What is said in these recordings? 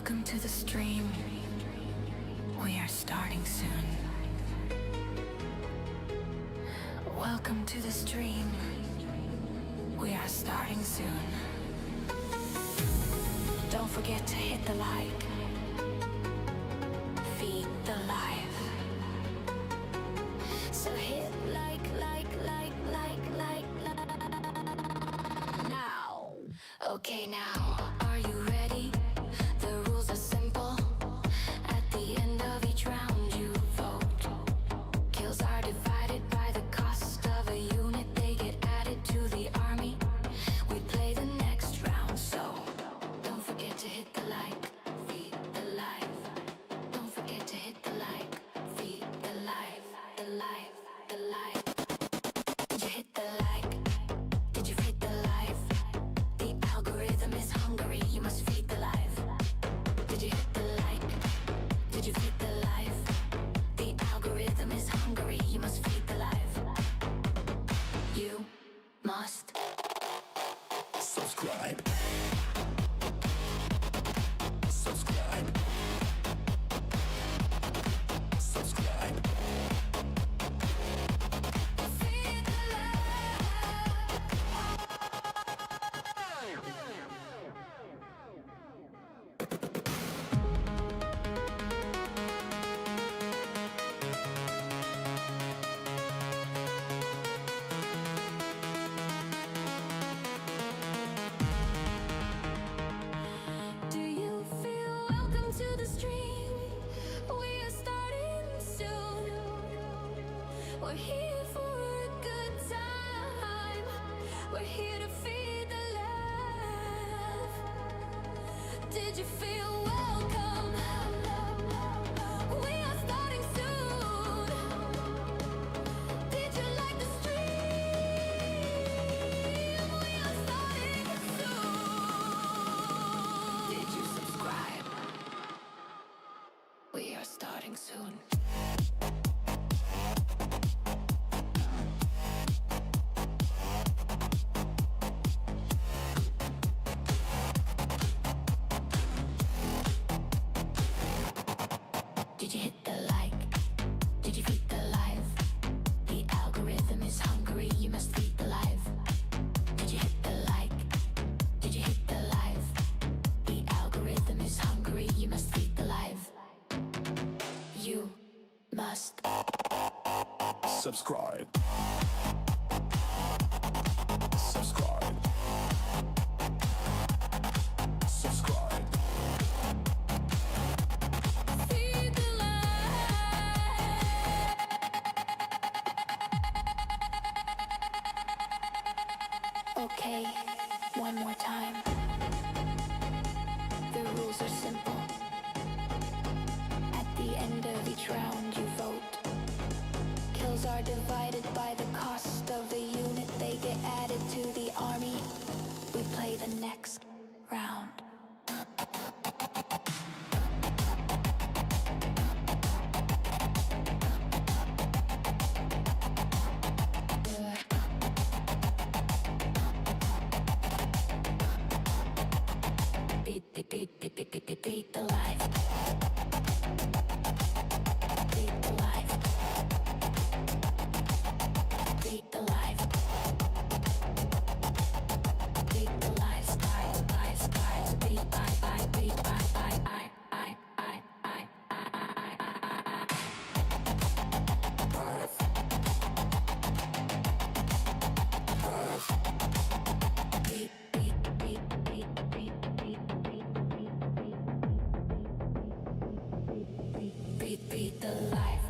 Welcome to the stream. We are starting soon. Welcome to the stream. We are starting soon. Don't forget to hit the like. Feed the live. So hit like. Now. Okay, now. Are you ready? The rules are simple. At the end of each round you vote. Kills are divided by the cost of a unit. They get added to the army. We play the next round, so don't forget to hit the like, feed the live. Don't forget to hit the like, feed the live, the live, the live. Did you hit the like? Did you feed the live? The algorithm is hungry, you must feed the live. Did you hit the like? Did you feed the live? The algorithm is hungry, you must feed the live. You must subscribe. Subscribe. Subscribe. Feed the Do you feel welcome to the stream? We are starting soon. We're here for a good time. We're here to feed the love. Did you feel welcome? We are starting soon. Did you like the stream? We are starting soon. Did you subscribe? We are starting soon. Did you hit the like? Did you feed the live? The algorithm is hungry, you must feed the live. Did you hit the like? Did you hit the live? The algorithm is hungry, you must feed the live. You must subscribe. Subscribe. Subscribe. Feed the live. Okay, one more time. The rules are simple. At the end of each round you vote. Kills are divided by the cost of the unit. They get added to the army. We play the next round. Beat the life. Beat the life. Beat the life. Beat the life. Skies. Beat by. Beat by. Beat the life.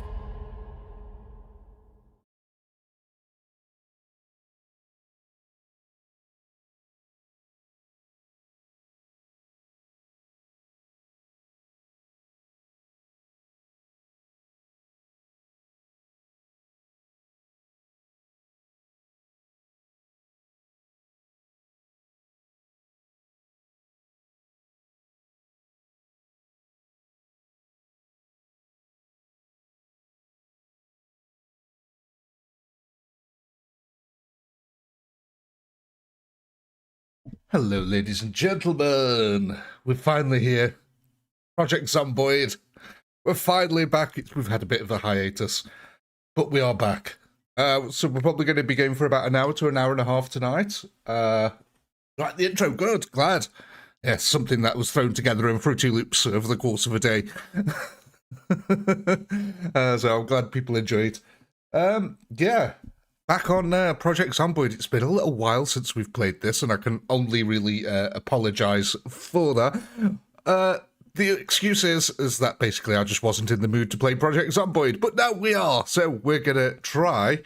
Hello, ladies and gentlemen. We're finally here. Project Zomboid. We're finally back. We've had a bit of a hiatus, but we are back. So we're probably going to be going for about an hour to an hour and a half tonight. Right, the intro, good, glad. Yes, something that was thrown together in Fruity Loops over the course of a day. So I'm glad people enjoyed. Yeah, back on Project Zomboid. It's been a little while since we've played this, and I can only really apologise for that. The excuse is that basically I just wasn't in the mood to play Project Zomboid, but now we are, so we're going to try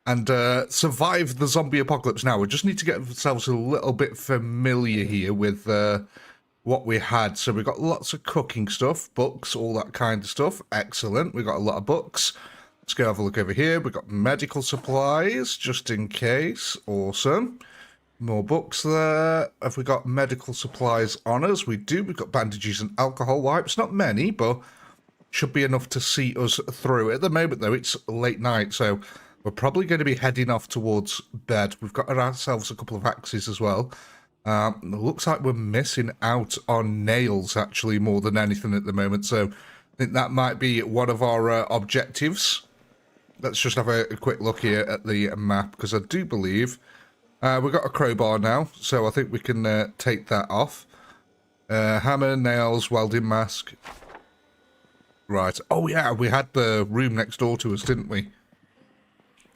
and survive the zombie apocalypse now. We just need to get ourselves a little bit familiar here with what we had. So we've got lots of cooking stuff, books, all that kind of stuff. Excellent. We've got a lot of books. Let's go have a look over here. We've got medical supplies, just in case. Awesome. More books there. Have we got medical supplies on us? We do. We've got bandages and alcohol wipes. Not many, but should be enough to see us through. At the moment, though, it's late night, so we're probably going to be heading off towards bed. We've got ourselves a couple of axes as well. It looks like we're missing out on nails, actually, more than anything at the moment, so I think that might be one of our objectives. Let's just have a quick look here at the map, because I do believe we've got a crowbar now, so I think we can take that off. Hammer, nails, welding mask. Right. Oh, yeah, we had the room next door to us, didn't we?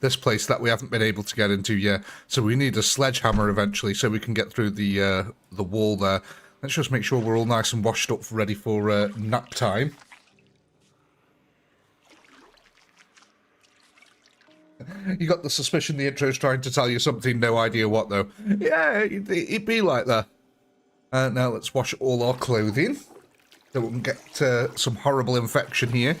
This place that we haven't been able to get into yet. So we need a sledgehammer eventually so we can get through the wall there. Let's just make sure we're all nice and washed up, ready for nap time. You got the suspicion the intro's trying to tell you something, no idea what, though. Yeah, it'd be like that. Now let's wash all our clothing, so we can get some horrible infection here.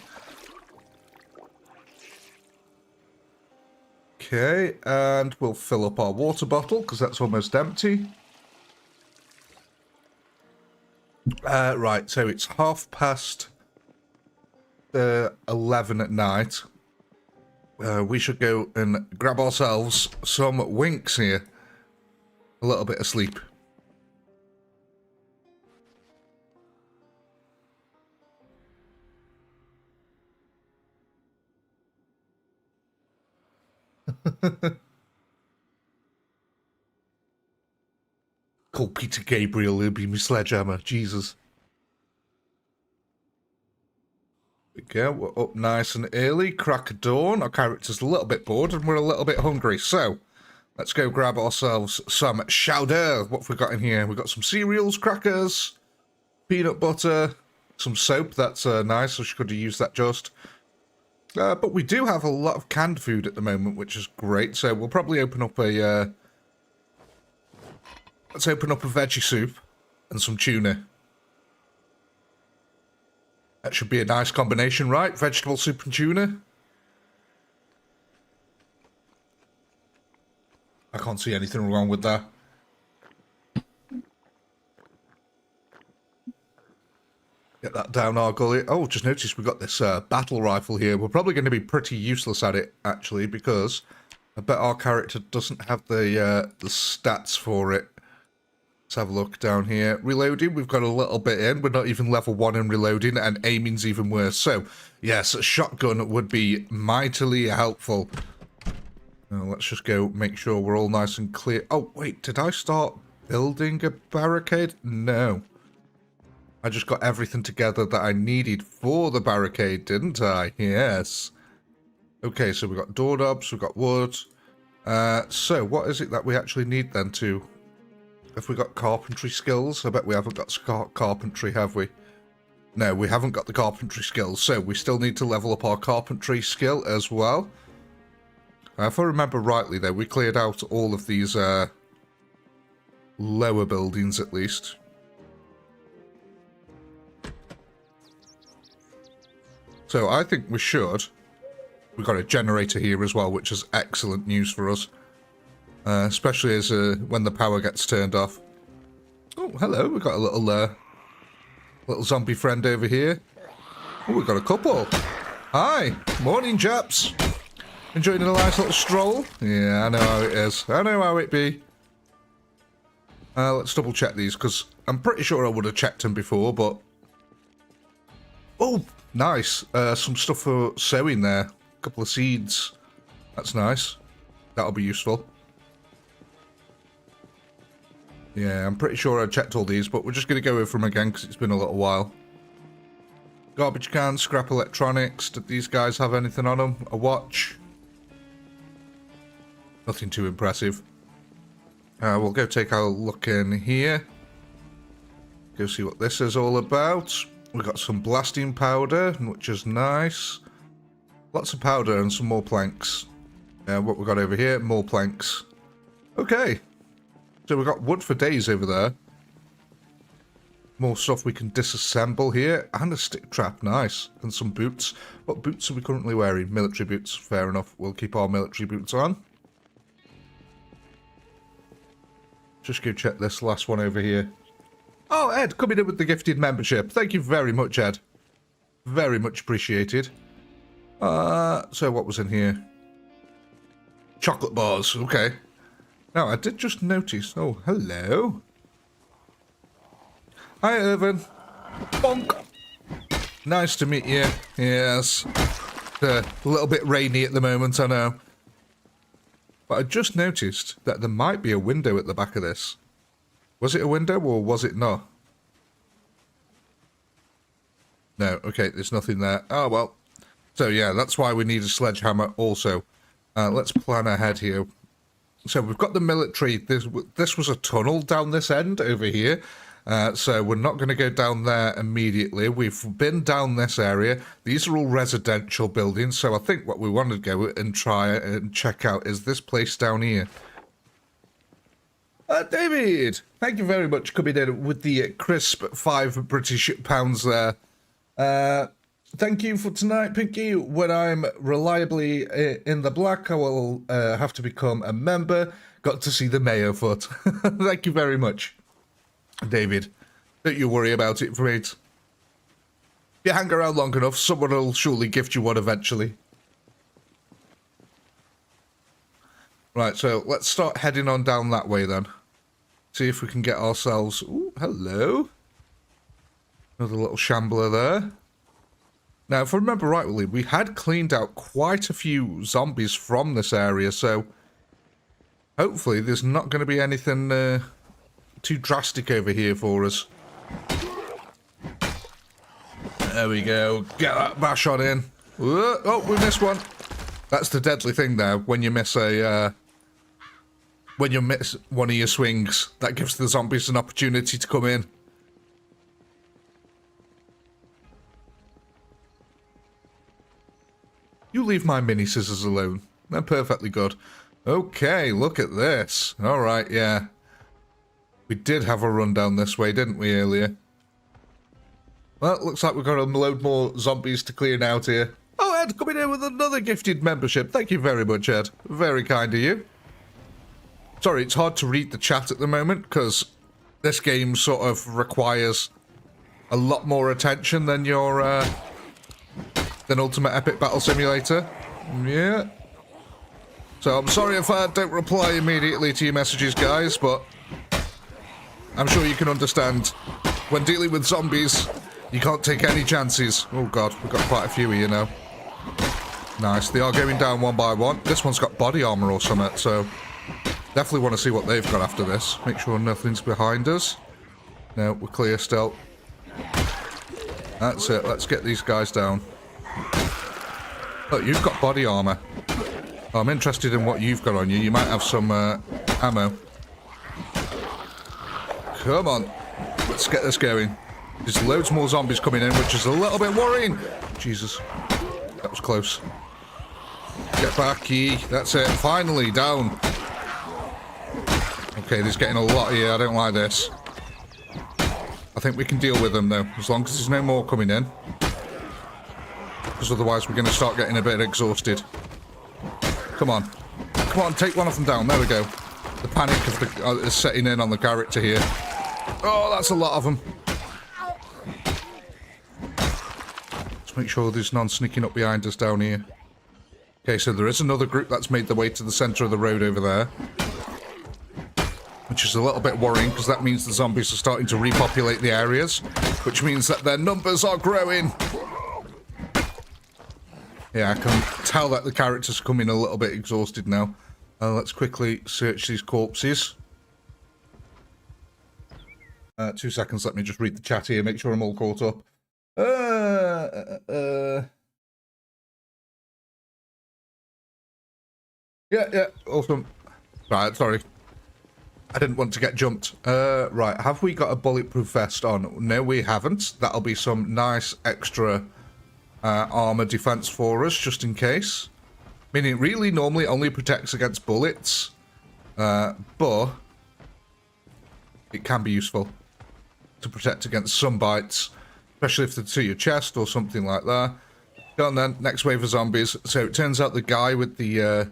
Okay, and we'll fill up our water bottle, because that's almost empty. Right, so it's 11:30 at night. We should go and grab ourselves some winks here. A little bit of sleep. Call Peter Gabriel, he'll be my sledgehammer. Jesus. Okay, we're up nice and early, crack of dawn. Our character's a little bit bored and we're a little bit hungry, so let's go grab ourselves some chowder. What have we got in here? We've got some cereals, crackers, peanut butter, some soap. That's nice, I should have used that just. But we do have a lot of canned food at the moment, which is great, so we'll probably open up a... let's open up a veggie soup and some tuna. That should be a nice combination, right? Vegetable soup and tuna. I can't see anything wrong with that. Get that down our gully. Oh, just noticed we've got this battle rifle here. We're probably going to be pretty useless at it, actually, because I bet our character doesn't have the stats for it. Let's have a look down here. Reloading, we've got a little bit in. We're not even level 1 in reloading, and aiming's even worse. So, yes, a shotgun would be mightily helpful. Now, let's just go make sure we're all nice and clear. Oh, wait, did I start building a barricade? No. I just got everything together that I needed for the barricade, didn't I? Yes. Okay, so we've got doorknobs, we've got wood. So, what is it that we actually need then to... Have we got carpentry skills? I bet we haven't got carpentry, have we? No, we haven't got the carpentry skills, so we still need to level up our carpentry skill as well. If I remember rightly, though, we cleared out all of these lower buildings, at least. So I think we should. We've got a generator here as well, which is excellent news for us. Especially as when the power gets turned off. Oh, hello. We've got a little zombie friend over here. Oh, we've got a couple. Hi. Morning, chaps. Enjoying a nice little stroll? Yeah, I know how it is. I know how it be. Let's double check these, because I'm pretty sure I would have checked them before, but Oh, nice. Some stuff for sowing there. A couple of seeds. That's nice. That'll be useful. Yeah, I'm pretty sure I checked all these, but we're just going to go over them again because it's been a little while. Garbage can, scrap electronics. Did these guys have anything on them? A watch? Nothing too impressive. We'll go take a look in here. Go see what this is all about. We've got some blasting powder, which is nice. Lots of powder and some more planks. What we got over here? More planks. Okay. So we've got wood for days over there. More stuff we can disassemble here. And a stick trap. Nice. And some boots. What boots are we currently wearing? Military boots. Fair enough. We'll keep our military boots on. Just go check this last one over here. Oh, Ed, coming in with the gifted membership. Thank you very much, Ed. Very much appreciated. So what was in here? Chocolate bars. Okay. Now, I did just notice... Oh, hello. Hi, Irvin. Bonk. Nice to meet you. Yes. A little bit rainy at the moment, I know. But I just noticed that there might be a window at the back of this. Was it a window or was it not? No, okay, there's nothing there. Oh, well. So, yeah, that's why we need a sledgehammer also. Let's plan ahead here. So we've got the military. This was a tunnel down this end over here. So we're not going to go down there immediately. We've been down this area. These are all residential buildings. So I think what we want to go and try and check out is this place down here. David, thank you very much coming in with the crisp £5 there. Thank you for tonight, Pinky. When I'm reliably in the black, I will have to become a member. Got to see the mayo foot. Thank you very much, David. Don't you worry about it, mate. If you hang around long enough, someone will surely gift you one eventually. Right, so let's start heading on down that way then. See if we can get ourselves... Ooh, hello. Another little shambler there. Now, if I remember rightly, we had cleaned out quite a few zombies from this area, so hopefully there's not going to be anything too drastic over here for us. There we go. Get that bash on in. Oh, we missed one. That's the deadly thing there. When you miss a... when you miss one of your swings, that gives the zombies an opportunity to come in. You leave my mini scissors alone. They're perfectly good. Okay, look at this. Alright, yeah. We did have a run down this way, didn't we, earlier? Well, looks like we've got a load more zombies to clear out here. Oh, Ed, coming in with another gifted membership. Thank you very much, Ed. Very kind of you. Sorry, it's hard to read the chat at the moment, because this game sort of requires a lot more attention than your... than Ultimate Epic Battle Simulator. Yeah. So I'm sorry if I don't reply immediately to your messages, guys, but I'm sure you can understand. When dealing with zombies, you can't take any chances. Oh god, we've got quite a few here now. Nice, they are going down one by one. This one's got body armor or something, so definitely want to see what they've got after this. Make sure nothing's behind us. No, we're clear still. That's it, let's get these guys down. Look, you've got body armor. Oh, I'm interested in what you've got on you. You might have some ammo. Come on. Let's get this going. There's loads more zombies coming in, which is a little bit worrying. Jesus. That was close. Get back, Key. That's it. Finally, down. Okay, there's getting a lot here. I don't like this. I think we can deal with them, though, as long as there's no more coming in. Because otherwise we're going to start getting a bit exhausted. Come on. Come on, take one of them down. There we go. The panic of the, is setting in on the character here. Oh, that's a lot of them. Let's make sure there's none sneaking up behind us down here. Okay, so there is another group that's made their way to the centre of the road over there. Which is a little bit worrying, because that means the zombies are starting to repopulate the areas. Which means that their numbers are growing. Yeah, I can tell that the character's coming a little bit exhausted now. Let's quickly search these corpses. 2 seconds, let me just read the chat here, make sure I'm all caught up. Yeah, awesome. Right, sorry. I didn't want to get jumped. Right, have we got a bulletproof vest on? No, we haven't. That'll be some nice extra armor defense for us, just in case. Meaning, it really normally only protects against bullets, but it can be useful to protect against some bites, especially if they're to your chest or something like that. Go on then, next wave of zombies. So it turns out the guy with the...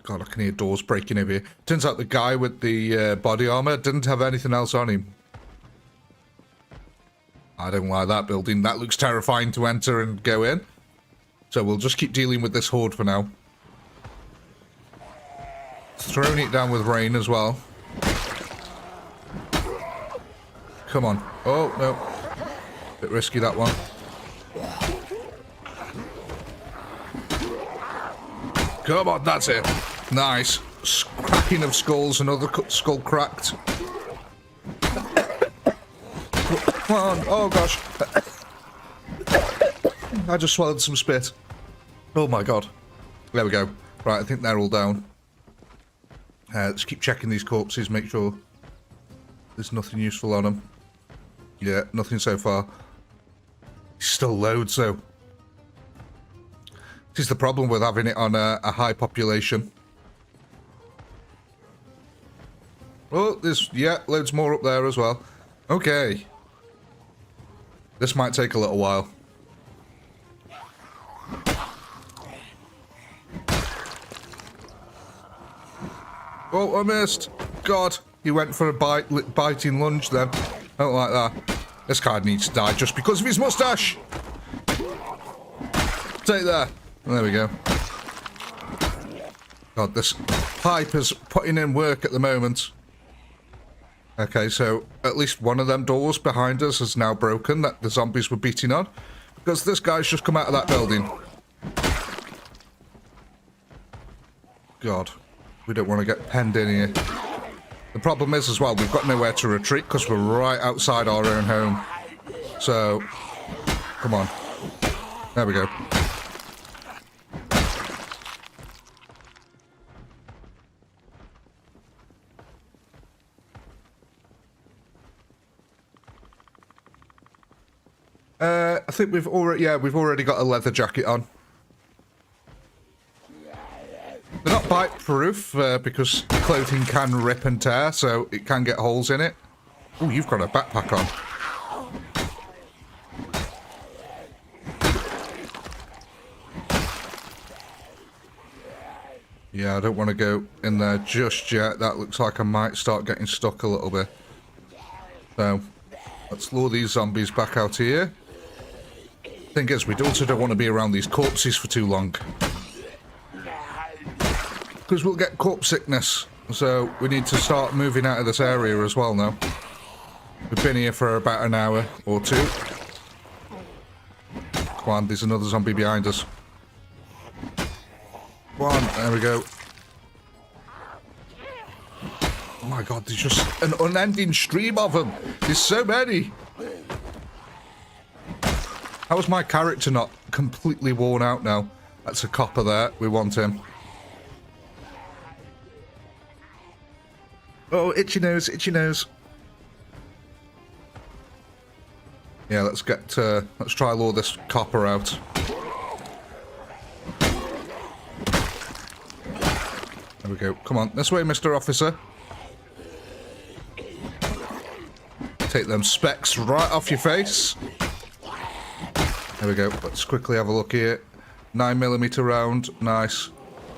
God, I can hear doors breaking over here. Turns out the guy with the body armor didn't have anything else on him. I don't like that building. That looks terrifying to enter and go in. So we'll just keep dealing with this horde for now. Throwing it down with rain as well. Come on. Oh, no. Bit risky, that one. Come on, that's it. Nice. Cracking of skulls, another skull cracked. Come on. Oh, gosh. I just swallowed some spit. Oh, my God. There we go. Right, I think they're all down. Let's keep checking these corpses, make sure there's nothing useful on them. Yeah, nothing so far. Still loads, though. This is the problem with having it on a high population. Oh, there's, yeah, loads more up there as well. Okay. This might take a little while. Oh, I missed. God, he went for a biting lunge then. I don't like that. This guy needs to die just because of his mustache. Take that. There we go. God, this pipe is putting in work at the moment. Okay, so at least one of them doors behind us is now broken that the zombies were beating on. Because this guy's just come out of that building. God, we don't want to get penned in here. The problem is as well, we've got nowhere to retreat because we're right outside our own home. So, come on. There we go. I think we've already got a leather jacket on. They're not bite-proof because clothing can rip and tear, so it can get holes in it. Oh, you've got a backpack on. Yeah, I don't want to go in there just yet. That looks like I might start getting stuck a little bit. So, let's lure these zombies back out here. Thing is, we also don't want to be around these corpses for too long. Because we'll get corpse sickness. So, we need to start moving out of this area as well now. We've been here for about an hour or two. Come on, there's another zombie behind us. Come on, there we go. Oh my God, there's just an unending stream of them. There's so many. How is my character not completely worn out now? That's a copper there. We want him. Oh, itchy nose, itchy nose. Yeah, let's try lure this copper out. There we go. Come on, this way, Mr. Officer. Take them specs right off your face. There we go. Let's quickly have a look here. 9mm round. Nice.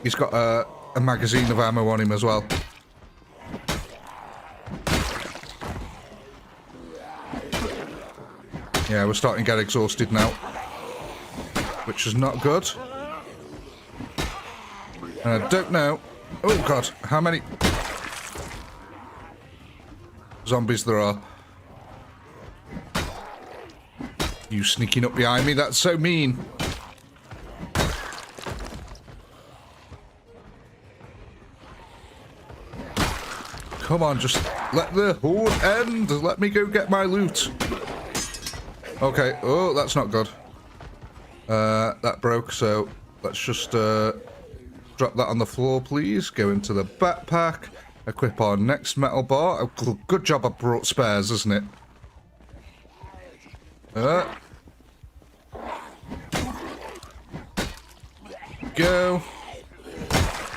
He's got a magazine of ammo on him as well. Yeah, we're starting to get exhausted now. Which is not good. And I don't know... Oh, God. How many zombies there are. You sneaking up behind me, that's so mean. Come on, just let the horde end. Let me go get my loot. Okay, oh, that's not good. That broke, so let's just drop that on the floor, please. Go into the backpack. Equip our next metal bar. Oh, good job I brought spares, isn't it? Go.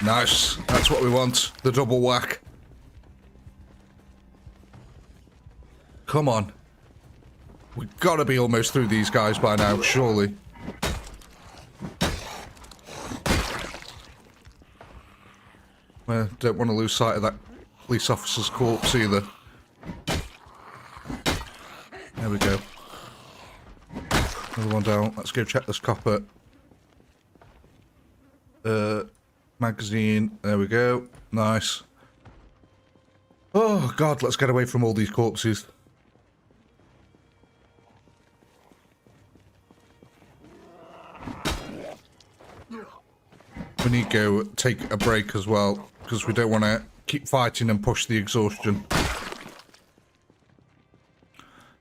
Nice. That's what we want. The double whack. Come on. We've got to be almost through these guys by now, surely. Don't want to lose sight of that police officer's corpse either. There we go. Another one down. Let's go check this copper. Magazine. There we go. Nice. Oh, God. Let's get away from all these corpses. We need to go take a break as well, because we don't want to keep fighting and push the exhaustion.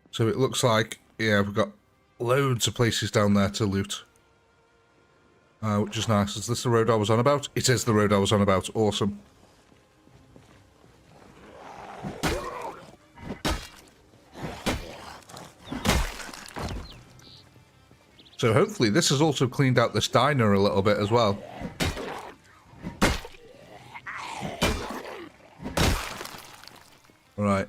So it looks like, yeah, we've got loads of places down there to loot. Which is nice. Is this the road I was on about? It is the road I was on about. Awesome. So hopefully this has also cleaned out this diner a little bit as well. Right.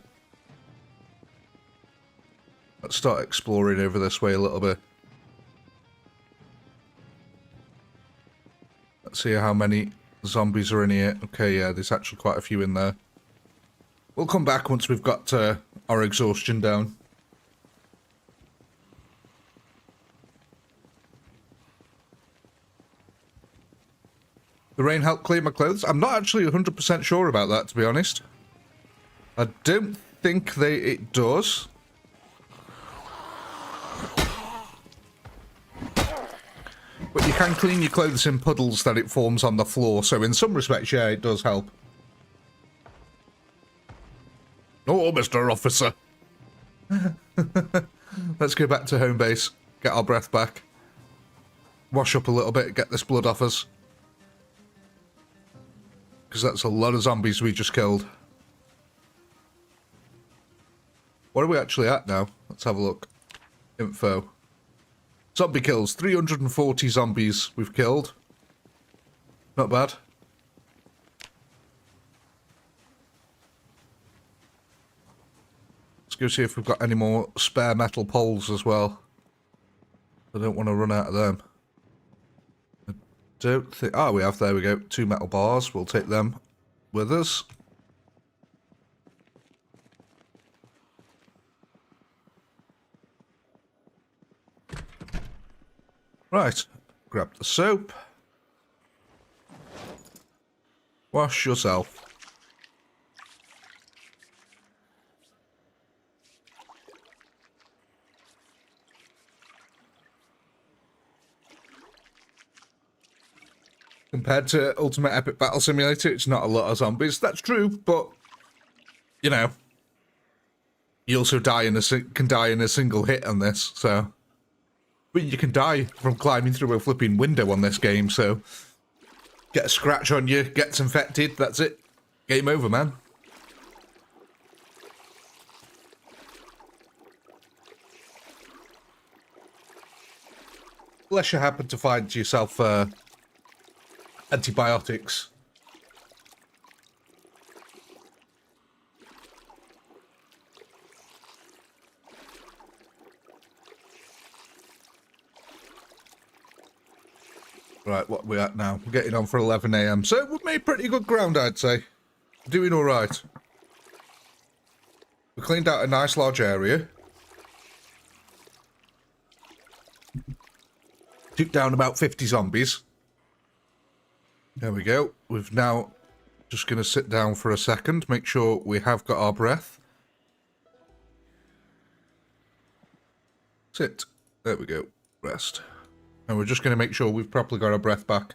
Let's start exploring over this way a little bit. Let's see how many zombies are in here. Okay, yeah, there's actually quite a few in there. We'll come back once we've got our exhaustion down. The rain helped clean my clothes? I'm not actually 100% sure about that, to be honest. I don't think it does. But you can clean your clothes in puddles that it forms on the floor, so in some respects, yeah, it does help. Oh, Mr. Officer. Let's go back to home base, get our breath back. Wash up a little bit, get this blood off us. Because that's a lot of zombies we just killed. What are we actually at now? Let's have a look. Info. Zombie kills. 340 zombies we've killed. Not bad. Let's go see if we've got any more spare metal poles as well. I don't want to run out of them. I don't think... Oh, we have. There we go. 2 metal bars. We'll take them with us. Right, grab the soap. Wash yourself. Compared to Ultimate Epic Battle Simulator, it's not a lot of zombies. That's true, but, you know, you also can die in a single hit on this, so... But you can die from climbing through a flipping window on this game, so... Get a scratch on you, gets infected, that's it. Game over, man. Unless you happen to find yourself, antibiotics. Right, what are we at now? We're getting on for 11 AM. So we've made pretty good ground, I'd say. Doing all right. We cleaned out a nice large area. Took down about 50 zombies. There we go. We've now just going to sit down for a second. Make sure we have got our breath. Sit. There we go. Rest. And we're just going to make sure we've properly got our breath back.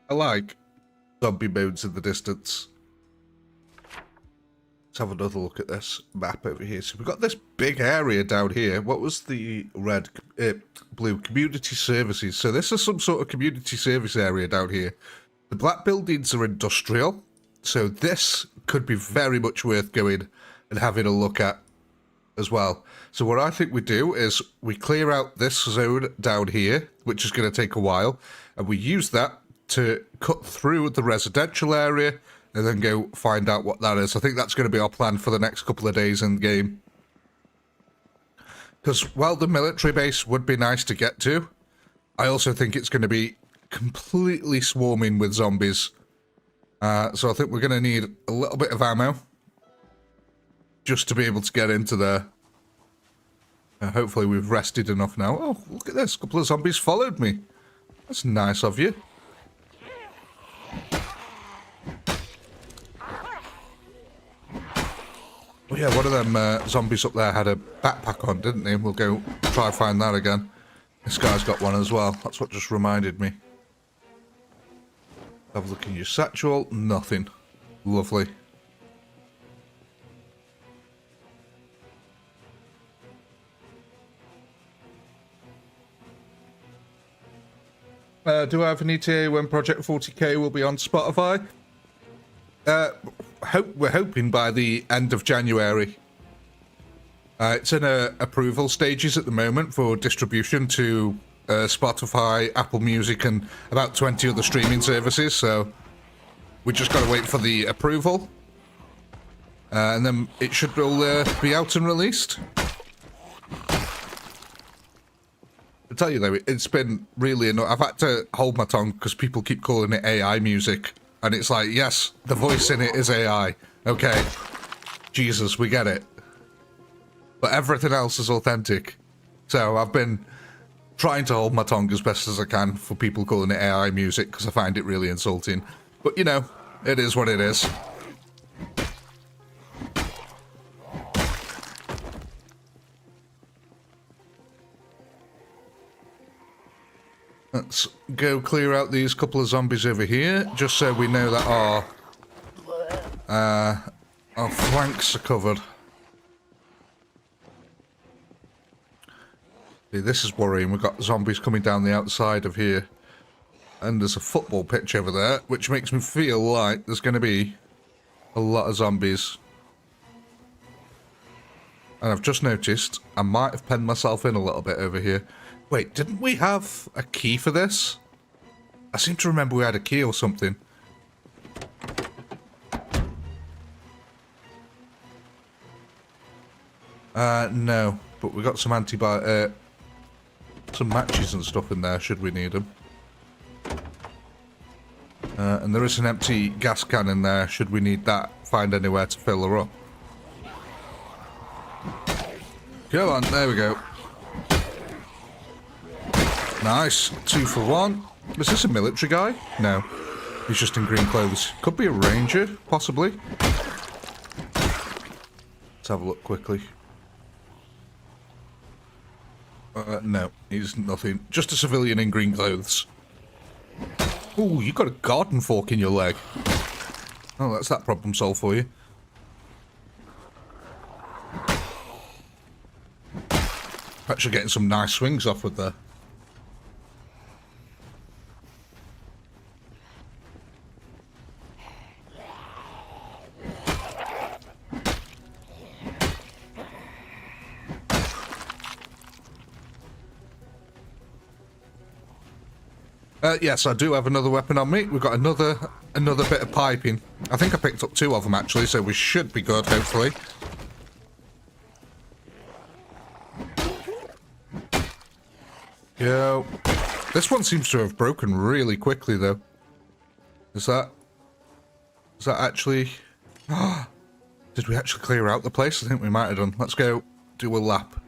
I like zombie modes in the distance. Let's have another look at this map over here. So we've got this big area down here. What was the red, blue? Community services. So this is some sort of community service area down here. The black buildings are industrial. So this could be very much worth going and having a look at as well. So what I think we do is we clear out this zone down here, which is going to take a while, and we use that to cut through the residential area and then go find out what that is. I think that's going to be our plan for the next couple of days in the game. Because while the military base would be nice to get to, I also think it's going to be completely swarming with zombies. So I think we're going to need a little bit of ammo just to be able to get into there. Hopefully we've rested enough now. Oh, look at this. A couple of zombies followed me. That's nice of you. Oh yeah, one of them zombies up there had a backpack on, didn't he? We'll go try and find that again. This guy's got one as well. That's what just reminded me. Have a look in your satchel. Nothing. Lovely. Do I have an ETA when Project 40k will be on Spotify? We're hoping by the end of January. It's in approval stages at the moment for distribution to Spotify, Apple Music, and about 20 other streaming services. So we just got to wait for the approval, and then it should all be out and released. I tell you though, it's been really annoying. I've had to hold my tongue because people keep calling it AI music. And it's like, yes, the voice in it is AI. Okay. Jesus, we get it. But everything else is authentic. So I've been trying to hold my tongue as best as I can for people calling it AI music because I find it really insulting. But, you know, it is what it is. Let's go clear out these couple of zombies over here, just so we know that our flanks are covered. See, this is worrying. We've got zombies coming down the outside of here. And there's a football pitch over there, which makes me feel like there's going to be a lot of zombies. And I've just noticed I might have penned myself in a little bit over here. Wait, didn't we have a key for this? I seem to remember we had a key or something. No, but we got some some matches and stuff in there, should we need them. And there is an empty gas can in there, should we need that. Find anywhere to fill her up. Go on, there we go. Nice. 2 for 1. Is this a military guy? No. He's just in green clothes. Could be a ranger, possibly. Let's have a look quickly. No, he's nothing. Just a civilian in green clothes. Ooh, you got a garden fork in your leg. Oh, that's that problem solved for you. Actually getting some nice swings off with there. Yes, I do have another weapon on me. We've got another bit of piping. I think I picked up 2 of them actually, so we should be good, hopefully. Yo. This one seems to have broken really quickly, though. Is that actually... Did we actually clear out the place? I think we might have done. Let's go do a lap.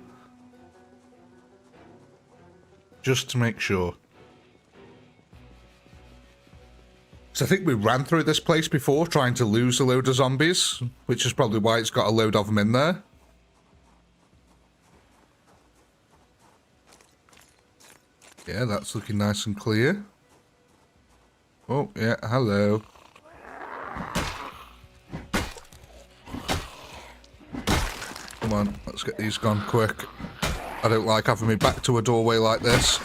Just to make sure. So I think we ran through this place before trying to lose a load of zombies, which is probably why it's got a load of them in there. Yeah, that's looking nice and clear. Oh, yeah, hello. Come on, let's get these gone quick. I don't like having me back to a doorway like this.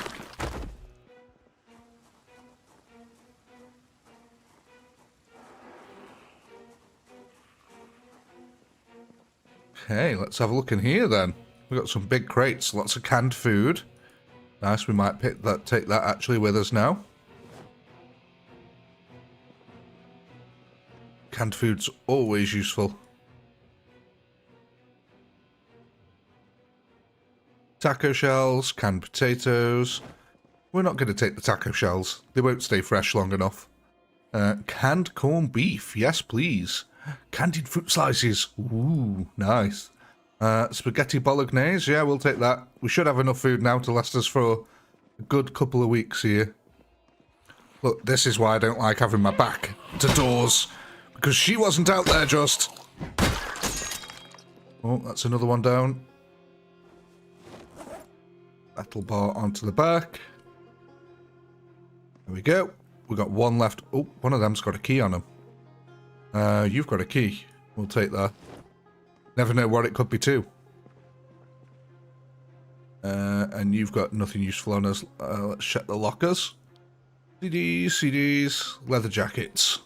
Okay, let's have a look in here then. We've got some big crates, lots of canned food. Nice, we might take that actually with us now. Canned food's always useful. Taco shells, canned potatoes. We're not going to take the taco shells. They won't stay fresh long enough. Canned corned beef, yes please. Candied fruit slices, ooh, nice. Spaghetti bolognese, yeah, we'll take that. We should have enough food now to last us for a good couple of weeks here. Look, this is why I don't like having my back to doors. Because she wasn't out there just. Oh, that's another one down. Metal bar onto the back. There we go. We got one left. Oh, one of them's got a key on them. You've got a key. We'll take that. Never know what it could be too. And you've got nothing useful on us. Let's check the lockers. CDs, leather jackets.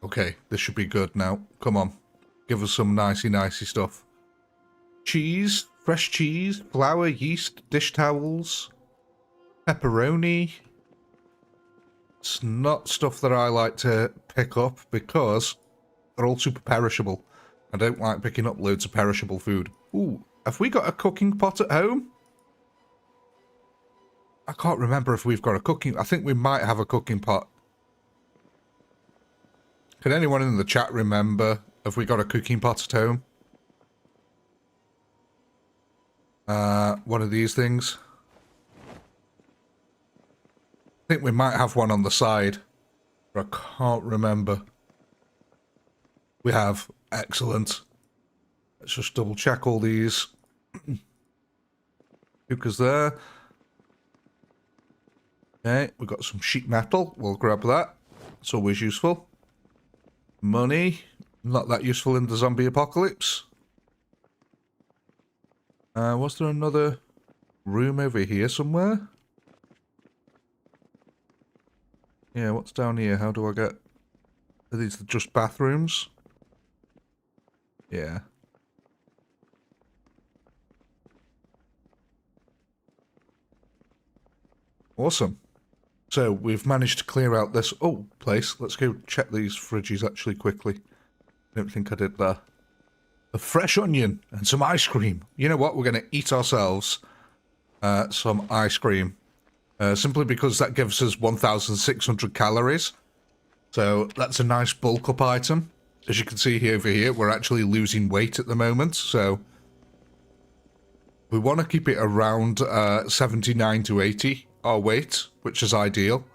Okay, this should be good now. Come on. Give us some nicey stuff. Cheese, fresh cheese, flour, yeast, dish towels, pepperoni. It's not stuff that I like to pick up because they're all super perishable. I don't like picking up loads of perishable food. Ooh, have we got a cooking pot at home? I can't remember if we've got a cooking... I think we might have a cooking pot. Can anyone in the chat remember if we got a cooking pot at home? One of these things. I think we might have one on the side, but I can't remember. We have. Excellent. Let's just double check all these. Hookahs there. Okay, we've got some sheet metal. We'll grab that. It's always useful. Money. Not that useful in the zombie apocalypse. Was there another room over here somewhere? Yeah, what's down here? How do I get... Are these just bathrooms? Yeah. Awesome. So, we've managed to clear out this... Oh, place. Let's go check these fridges actually quickly. I don't think I did that. A fresh onion and some ice cream. You know what? We're going to eat ourselves some ice cream. Simply because that gives us 1,600 calories. So that's a nice bulk up item. As you can see here over here, we're actually losing weight at the moment. So we want to keep it around 79 to 80, our weight, which is ideal.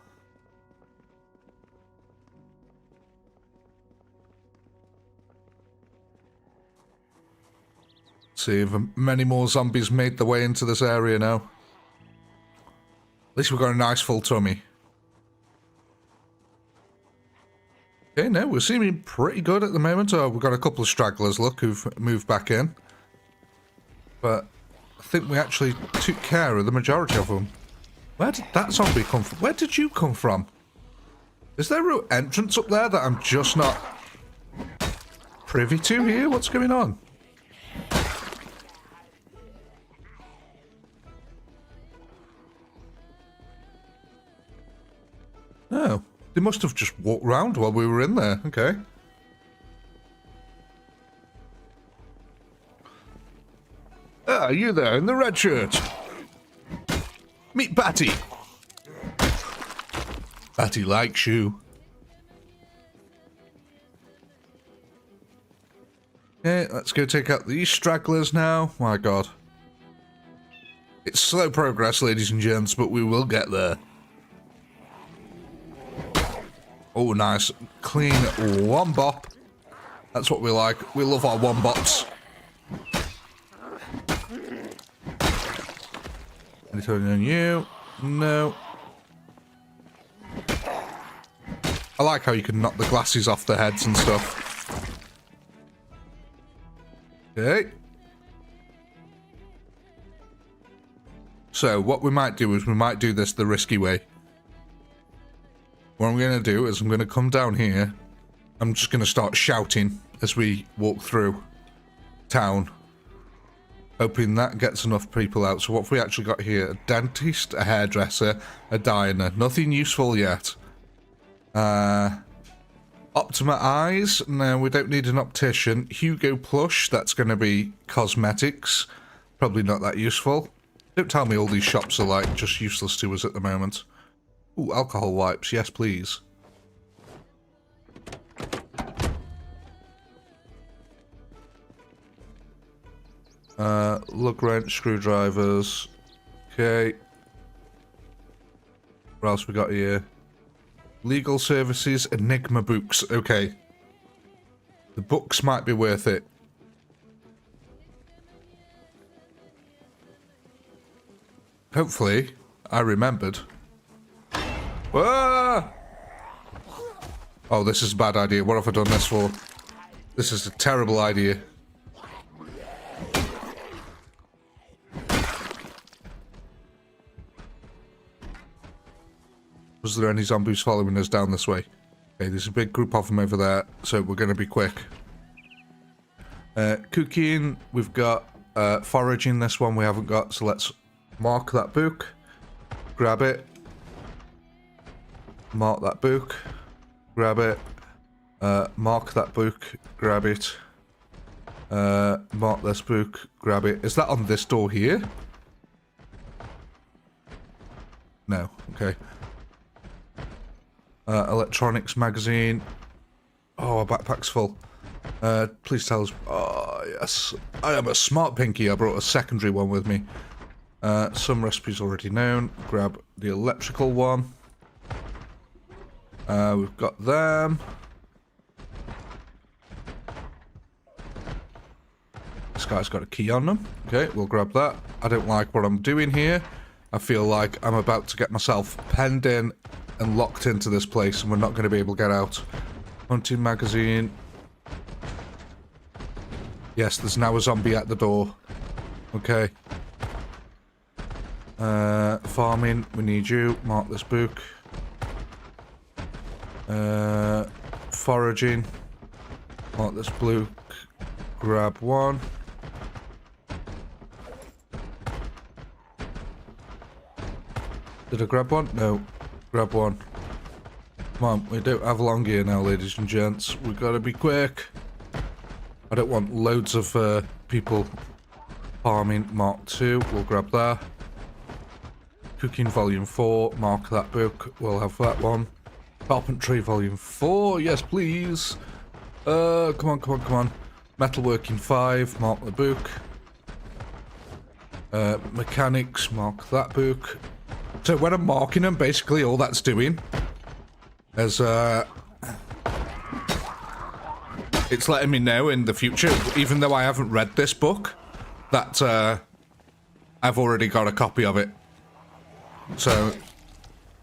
See if many more zombies made their way into this area now. At least we've got a nice full tummy. Okay, no, we're seeming pretty good at the moment. Oh, we've got a couple of stragglers, look, who've moved back in. But I think we actually took care of the majority of them. Where did that zombie come from? Where did you come from? Is there an entrance up there that I'm just not privy to here? What's going on? Oh, they must have just walked around while we were in there. Okay. Ah, you there in the red shirt. Meet Batty. Batty likes you. Okay, let's go take out these stragglers now. My God. It's slow progress, ladies and gents, but we will get there. Oh, nice. Clean one bop. That's what we like. We love our one bops. Anything on you? No. I like how you can knock the glasses off the heads and stuff. Okay. So, what we might do is we might do this the risky way. What I'm going to do is I'm going to come down here. I'm just going to start shouting as we walk through town. Hoping that gets enough people out. So what have we actually got here? A dentist, a hairdresser, a diner. Nothing useful yet. Optima Eyes. No, we don't need an optician. Hugo Plush. That's going to be cosmetics. Probably not that useful. Don't tell me all these shops are like just useless to us at the moment. Ooh, alcohol wipes. Yes, please. Lug wrench, screwdrivers. Okay. What else we got here? Legal services, Enigma books. Okay. The books might be worth it. Hopefully, I remembered. Whoa! Oh, this is a bad idea. What have I done this for? This is a terrible idea. Was there any zombies following us down this way? Okay, there's a big group of them over there, so we're going to be quick. Cooking, we've got foraging, this one we haven't got, so let's mark that book. Grab it. Mark that book. Grab it. Mark that book. Grab it. Mark this book. Grab it. Is that on this door here? No. Okay. Electronics magazine. Oh, our backpack's full. Please tell us. Oh, yes. I am a smart pinky. I brought a secondary one with me. Some recipes already known. Grab the electrical one. We've got them. This guy's got a key on them. Okay, we'll grab that. I don't like what I'm doing here. I feel like I'm about to get myself penned in and locked into this place and we're not going to be able to get out. Hunting magazine. Yes, there's now a zombie at the door. Okay. Farming, we need you. Mark this book. Foraging. Mark this book. Grab one. Did I grab one? No. Grab one. Come on, we don't have long here now, ladies and gents. We've got to be quick. I don't want loads of people farming. Mark 2, we'll grab that. Cooking Volume 4, mark that book. We'll have that one. Carpentry Volume 4, yes please. Come on, come on, come on. Metalworking 5, mark the book. Mechanics, mark that book. So when I'm marking them, basically all that's doing is it's letting me know in the future, even though I haven't read this book, that I've already got a copy of it. So,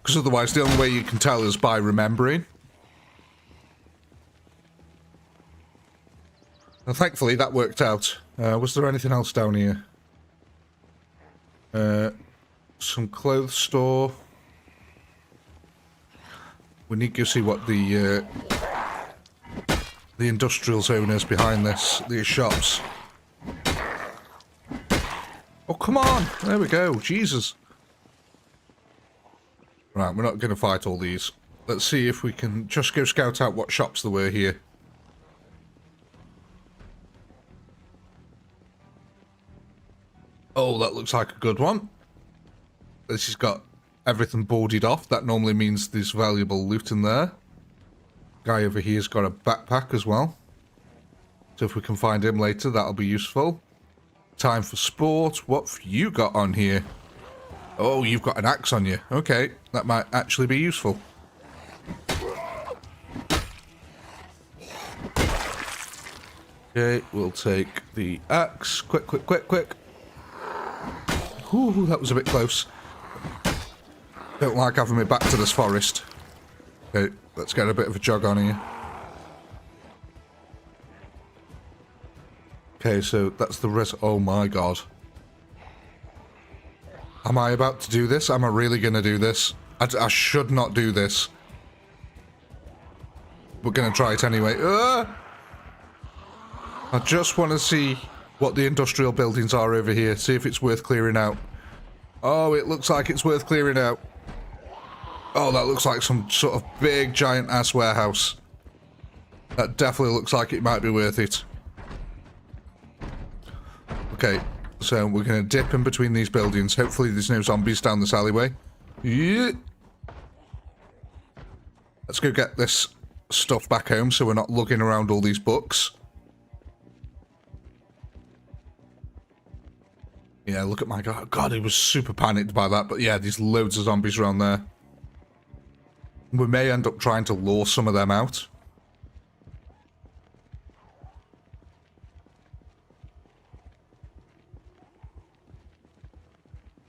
because otherwise the only way you can tell is by remembering. And thankfully that worked out. Was there anything else down here? Some clothes store. We need to see what the industrial zone is behind these shops. Oh, come on! There we go. Jesus. Right, we're not going to fight all these. Let's see if we can just go scout out what shops there were here. Oh, that looks like a good one. This has got everything boarded off. That normally means there's valuable loot in there. Guy over here's got a backpack as well. So if we can find him later, that'll be useful. Time for sport. What have you got on here? Oh, you've got an axe on you. Okay, that might actually be useful. Okay, we'll take the axe. Quick, quick, quick, quick. Ooh, that was a bit close. Don't like having me back to this forest. Okay, let's get a bit of a jog on here. Okay, so that's the rest. Oh my god. Am I about to do this? Am I really going to do this? I should not do this. We're going to try it anyway. I just want to see what the industrial buildings are over here. See if it's worth clearing out. Oh, it looks like it's worth clearing out. Oh, that looks like some sort of big, giant-ass warehouse. That definitely looks like it might be worth it. Okay, so we're going to dip in between these buildings. Hopefully there's no zombies down this alleyway. Yeah. Let's go get this stuff back home so we're not lugging around all these books. Yeah, look at my god. God, he was super panicked by that. But yeah, there's loads of zombies around there. We may end up trying to lure some of them out.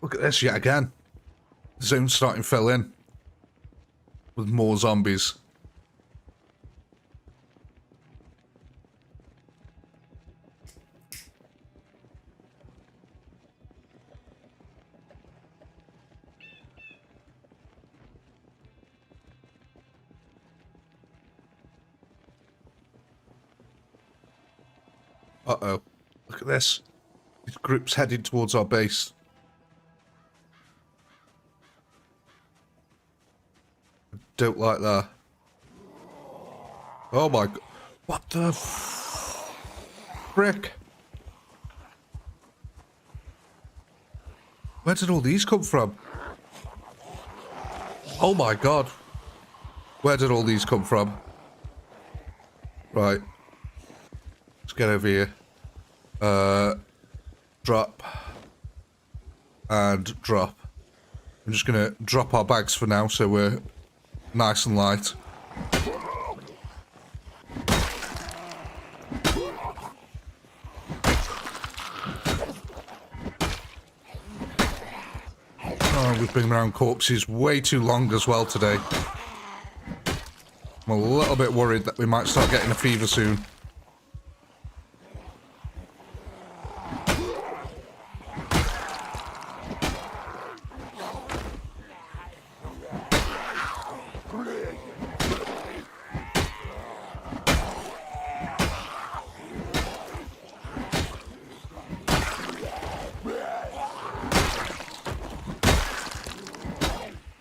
Look at this yet again. The zone's starting to fill in with more zombies. Uh-oh. Look at this. These groups heading towards our base. I don't like that. Oh my god. What the frick? Where did all these come from? Oh my god. Where did all these come from? Right. Let's get over here. Drop. And drop. I'm just gonna drop our bags for now so we're nice and light. Oh, we've been around corpses way too long as well today. I'm a little bit worried that we might start getting a fever soon.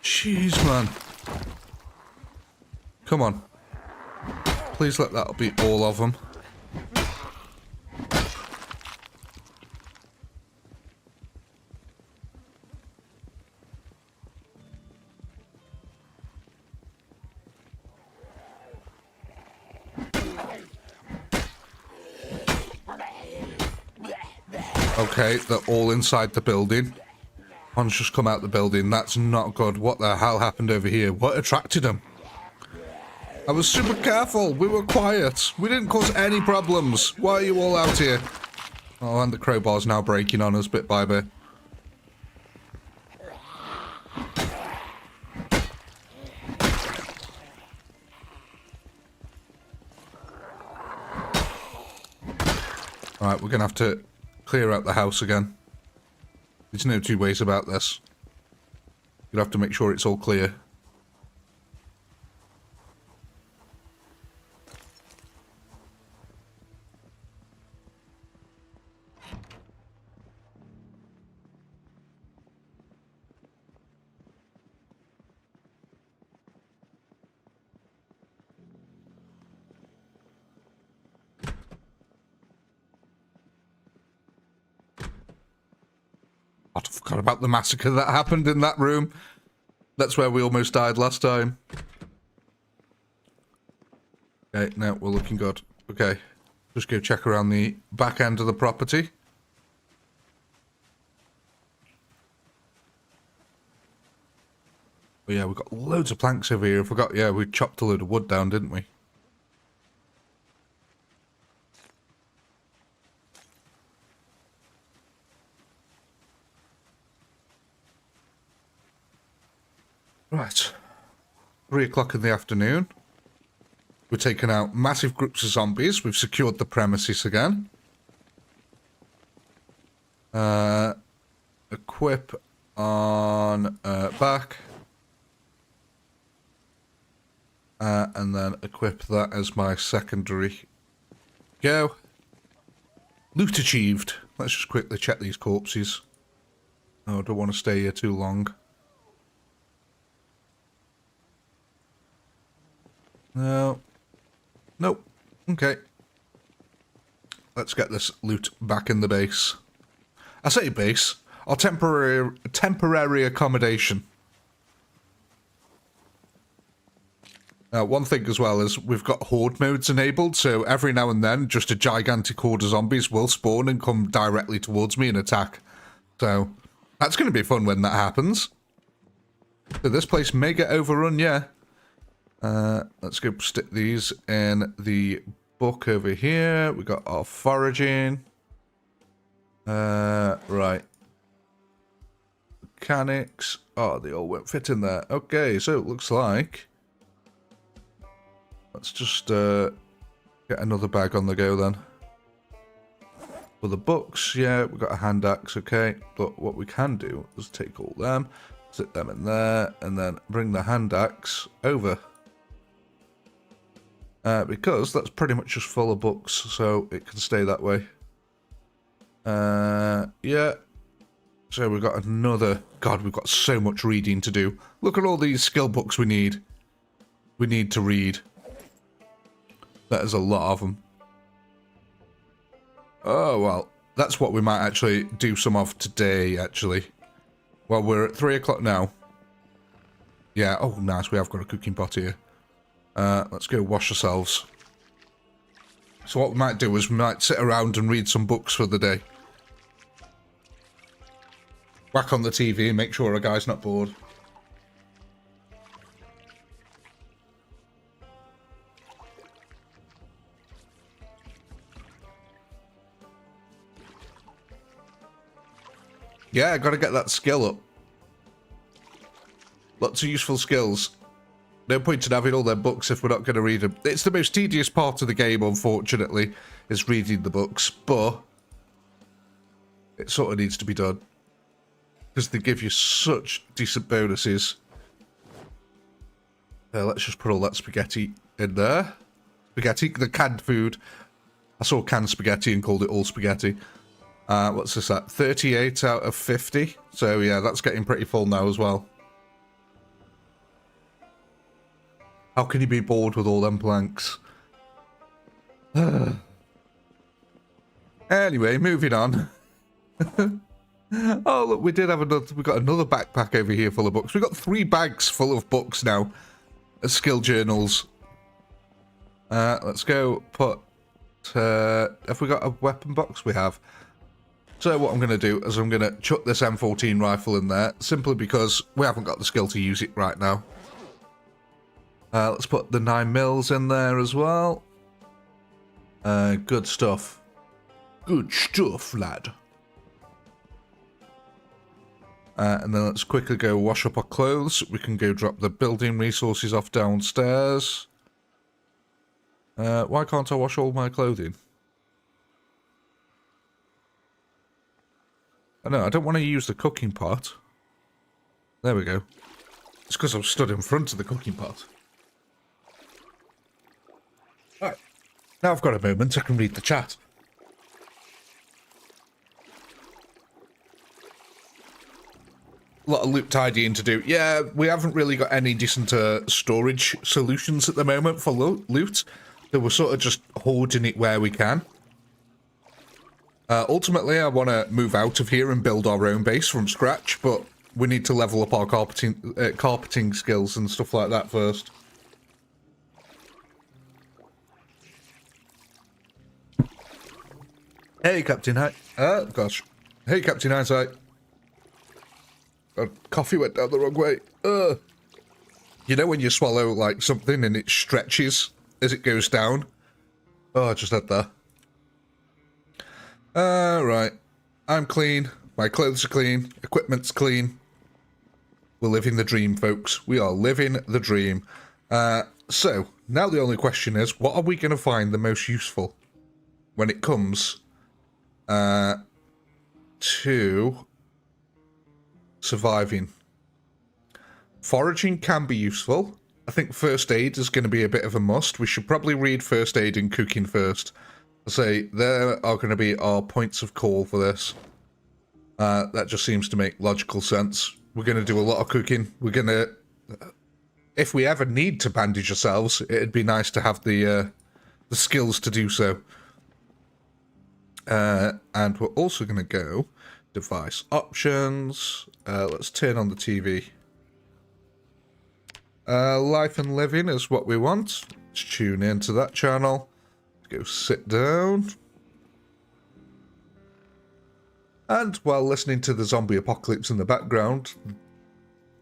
Jeez, man. Come on. Please let that be all of them. Okay, they're all inside the building. One's just come out the building. That's not good. What the hell happened over here? What attracted them? I was super careful. We were quiet. We didn't cause any problems. Why are you all out here? Oh, and the crowbar's now breaking on us bit by bit. Alright, we're gonna have to clear out the house again. There's no two ways about this. You'll have to make sure it's all clear. I forgot about the massacre that happened in that room. That's where we almost died last time. Okay, now we're looking good. Okay, just go check around the back end of the property. Oh yeah, we've got loads of planks over here. I forgot, yeah, we chopped a load of wood down, didn't we? Right. 3 o'clock in the afternoon. We're taking out massive groups of zombies. We've secured the premises again. Equip on back. And then equip that as my secondary. Go. Loot achieved. Let's just quickly check these corpses. Oh, I don't want to stay here too long. No. Nope. Okay. Let's get this loot back in the base. I say base. Our temporary accommodation. One thing as well is we've got horde modes enabled, so every now and then just a gigantic horde of zombies will spawn and come directly towards me and attack. So that's going to be fun when that happens. So this place may get overrun, yeah. Let's go stick these in the book over here. We got our foraging. Right. Mechanics. Oh, they all won't fit in there. Okay, so it looks like... Let's just get another bag on the go then. For the books, yeah, we've got a hand axe, okay. But what we can do is take all them, sit them in there, and then bring the hand axe over. Because that's pretty much just full of books, so it can stay that way. Yeah. So we've got another... God, we've got so much reading to do. Look at all these skill books we need. We need to read. That is a lot of them. Oh, well. That's what we might actually do some of today, actually. Well, we're at 3 o'clock now. Yeah, oh, nice. We have got a cooking pot here. Let's go wash ourselves. So what we might do is we might sit around and read some books for the day. Whack on the TV and make sure a guy's not bored. Yeah, gotta get that skill up. Lots of useful skills. No point in having all their books if we're not going to read them. It's the most tedious part of the game, unfortunately, is reading the books, but it sort of needs to be done. Because they give you such decent bonuses. Let's just put all that spaghetti in there. Spaghetti, the canned food. I saw canned spaghetti and called it all spaghetti. What's this at? 38 out of 50. So yeah, that's getting pretty full now as well. How can you be bored with all them planks? Anyway, moving on. Oh look, we got another backpack over here full of books. We've got 3 bags full of books now. Skill journals. Let's go put... have we got a weapon box? We have. So what I'm going to do is I'm going to chuck this M14 rifle in there, simply because we haven't got the skill to use it right now. Let's put the 9mm in there as well. Good stuff. Good stuff, lad. And then let's quickly go wash up our clothes. We can go drop the building resources off downstairs. Why can't I wash all my clothing? Oh, no, I don't want to use the cooking pot. There we go. It's because I'm stood in front of the cooking pot. Right. Now I've got a moment, I can read the chat. A lot of loot tidying to do. Yeah, we haven't really got any decent storage solutions at the moment for loot. So we're sort of just hoarding it where we can. Ultimately, I want to move out of here and build our own base from scratch, but we need to level up our carpeting skills and stuff like that first. Hey, Captain gosh. Hey, Captain Hindsight. Coffee went down the wrong way. You know when you swallow, like, something and it stretches as it goes down? Oh, I just had that. Right. I'm clean. My clothes are clean. Equipment's clean. We're living the dream, folks. We are living the dream. So, now the only question is, what are we going to find the most useful when it comes to surviving? Foraging can be useful. I think first aid is going to be a bit of a must. We should probably read first aid and cooking first. I'll say there are going to be our points of call for this. That just seems to make logical sense. We're going to do a lot of cooking. We're going to... If we ever need to bandage ourselves, it'd be nice to have the skills to do so. And we're also going to go device options. Let's turn on the TV. Life and living is what we want. Let's tune into that channel. Let's go sit down. And while listening to the zombie apocalypse in the background,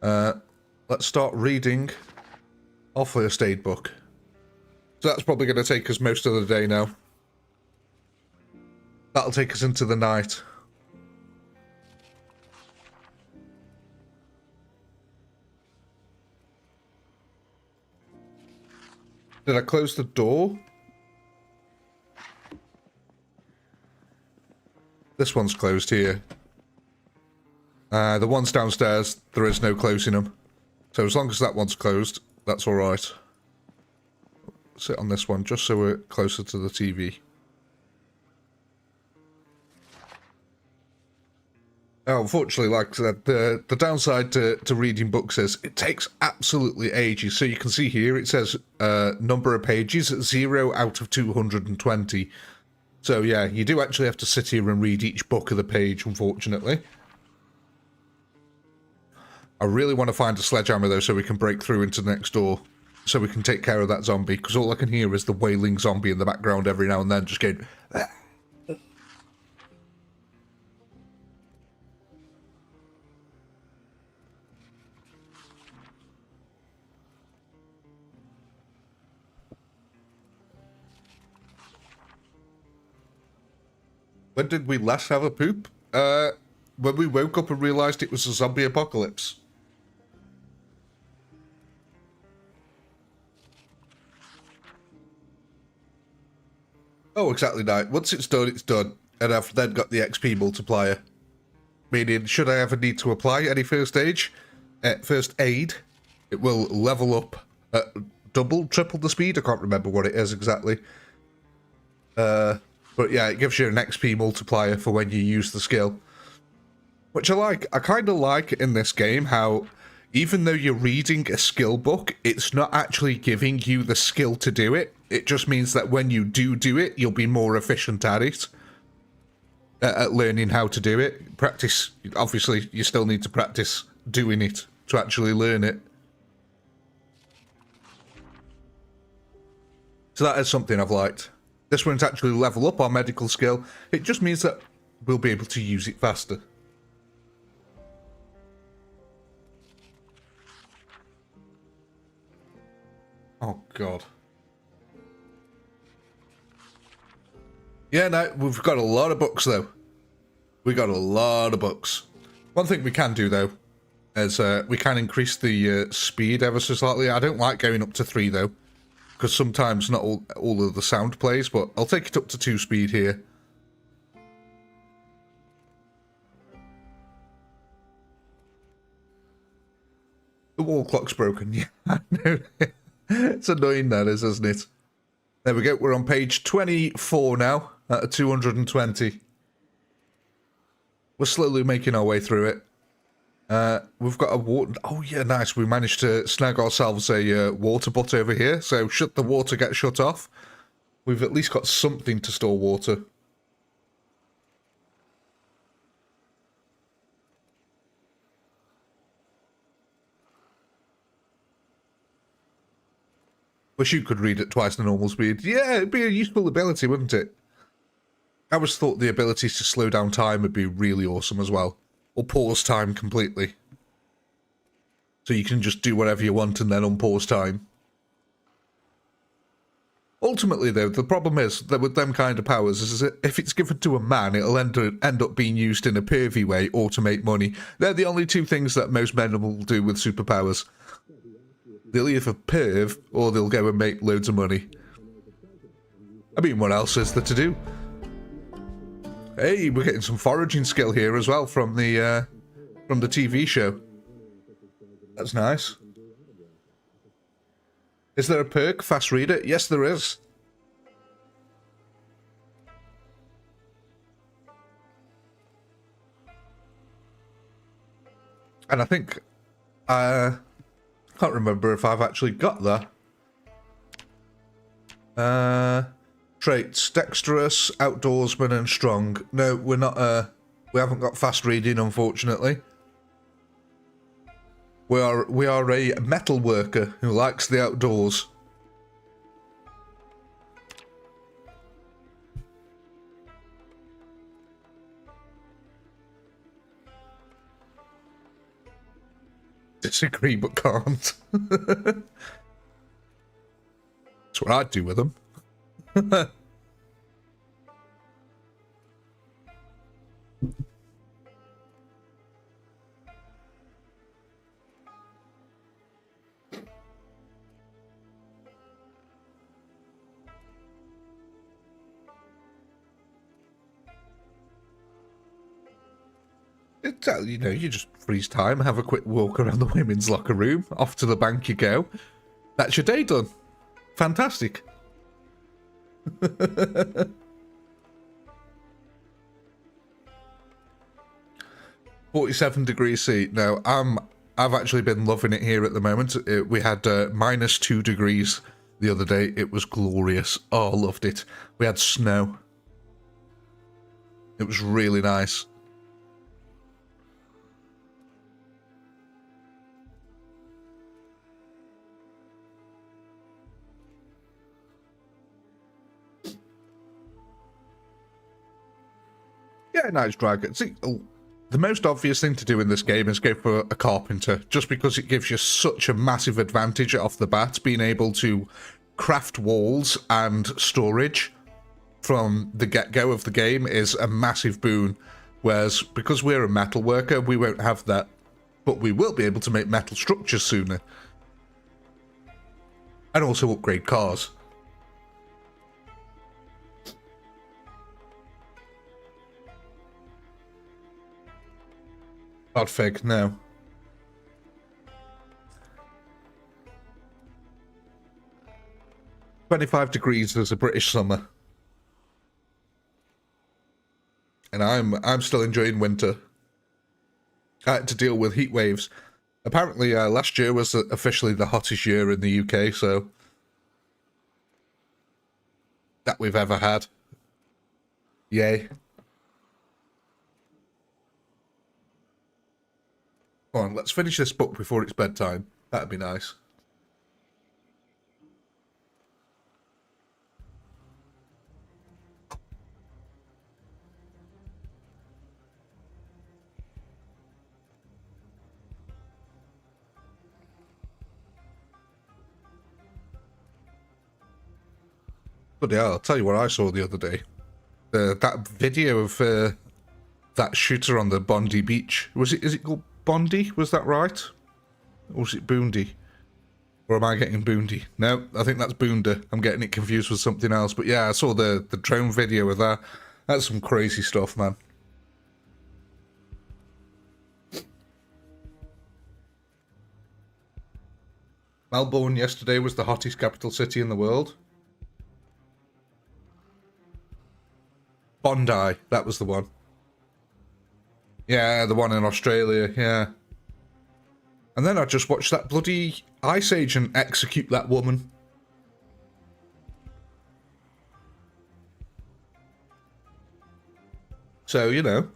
let's start reading our first aid book. So that's probably going to take us most of the day now. That'll take us into the night. Did I close the door? This one's closed here. The ones downstairs, there is no closing them. So as long as that one's closed, that's alright. Sit on this one, just so we're closer to the TV. Oh, unfortunately, like I said, the downside to reading books is it takes absolutely ages. So you can see here, it says number of pages, 0 out of 220. So yeah, you do actually have to sit here and read each book of the page, unfortunately. I really want to find a sledgehammer, though, so we can break through into the next door. So we can take care of that zombie, because all I can hear is the wailing zombie in the background every now and then, just going... Ah. When did we last have a poop? When we woke up and realised it was a zombie apocalypse. Oh, exactly right. Once it's done, it's done. And I've then got the XP multiplier. Meaning, should I ever need to apply any first aid, it will level up at double, triple the speed. I can't remember what it is exactly. But yeah, it gives you an XP multiplier for when you use the skill. Which I like. I kind of like in this game how, even though you're reading a skill book, it's not actually giving you the skill to do it. It just means that when you do it, you'll be more efficient at it. At learning how to do it. Practice, obviously, you still need to practice doing it to actually learn it. So that is something I've liked. This won't actually level up our medical skill. It just means that we'll be able to use it faster. Oh, God. Yeah, no, we've got a lot of books, though. We got a lot of books. One thing we can do, though, is we can increase the speed ever so slightly. I don't like going up to 3, though, because sometimes not all of the sound plays, but I'll take it up to 2 speed here. The wall clock's broken. Yeah, I know. It's annoying, that is, isn't it? There we go. We're on page 24 now, out of 220. We're slowly making our way through it. We've got a water... Oh, yeah, nice. We managed to snag ourselves a water butt over here. So should the water get shut off, we've at least got something to store water. Wish you could read at twice the normal speed. Yeah, it'd be a useful ability, wouldn't it? I always thought the ability to slow down time would be really awesome as well. Or pause time completely. So you can just do whatever you want and then unpause time. Ultimately, though, the problem is that with them kind of powers is that if it's given to a man, it'll end up being used in a pervy way or to make money. They're the only two things that most men will do with superpowers. They'll either perv or they'll go and make loads of money. I mean, what else is there to do? Hey, we're getting some foraging skill here as well from the TV show. That's nice. Is there a perk, fast reader? Yes, there is. And I think, can't remember if I've actually got that. Traits, dexterous, outdoorsman, and strong. No, we're not, we haven't got fast reading, unfortunately. We are a metal worker who likes the outdoors. Disagree but can't. That's what I'd do with them. You know, you just freeze time, have a quick walk around the women's locker room, off to the bank you go. That's your day done. Fantastic. 47 degrees C. No, I've actually been loving it here at the moment. We had -2 degrees the other day. It was glorious. Oh, loved it. We had snow. It was really nice. Yeah, nice dragon. See, the most obvious thing to do in this game is go for a carpenter, just because it gives you such a massive advantage off the bat, being able to craft walls and storage from the get-go of the game is a massive boon. Whereas, because we're a metal worker, we won't have that, but we will be able to make metal structures sooner. And also upgrade cars. Odd fig, no. "25 degrees is a British summer. And I'm still enjoying winter. I had to deal with heat waves. Apparently, last year was officially the hottest year in the UK, so that we've ever had. Yay. Come on, let's finish this book before it's bedtime. That'd be nice. But yeah, I'll tell you what I saw the other day. That video of that shooter on the Bondi beach. Is it called Bondi? Was that right? Or was it Boondy? Or am I getting Boondy? No, I think that's Boonda. I'm getting it confused with something else. But yeah, I saw the drone video of that. That's some crazy stuff, man. Melbourne yesterday was the hottest capital city in the world. Bondi, that was the one. Yeah, the one in Australia, yeah. And then I just watched that bloody Ice Agent execute that woman. So, you know,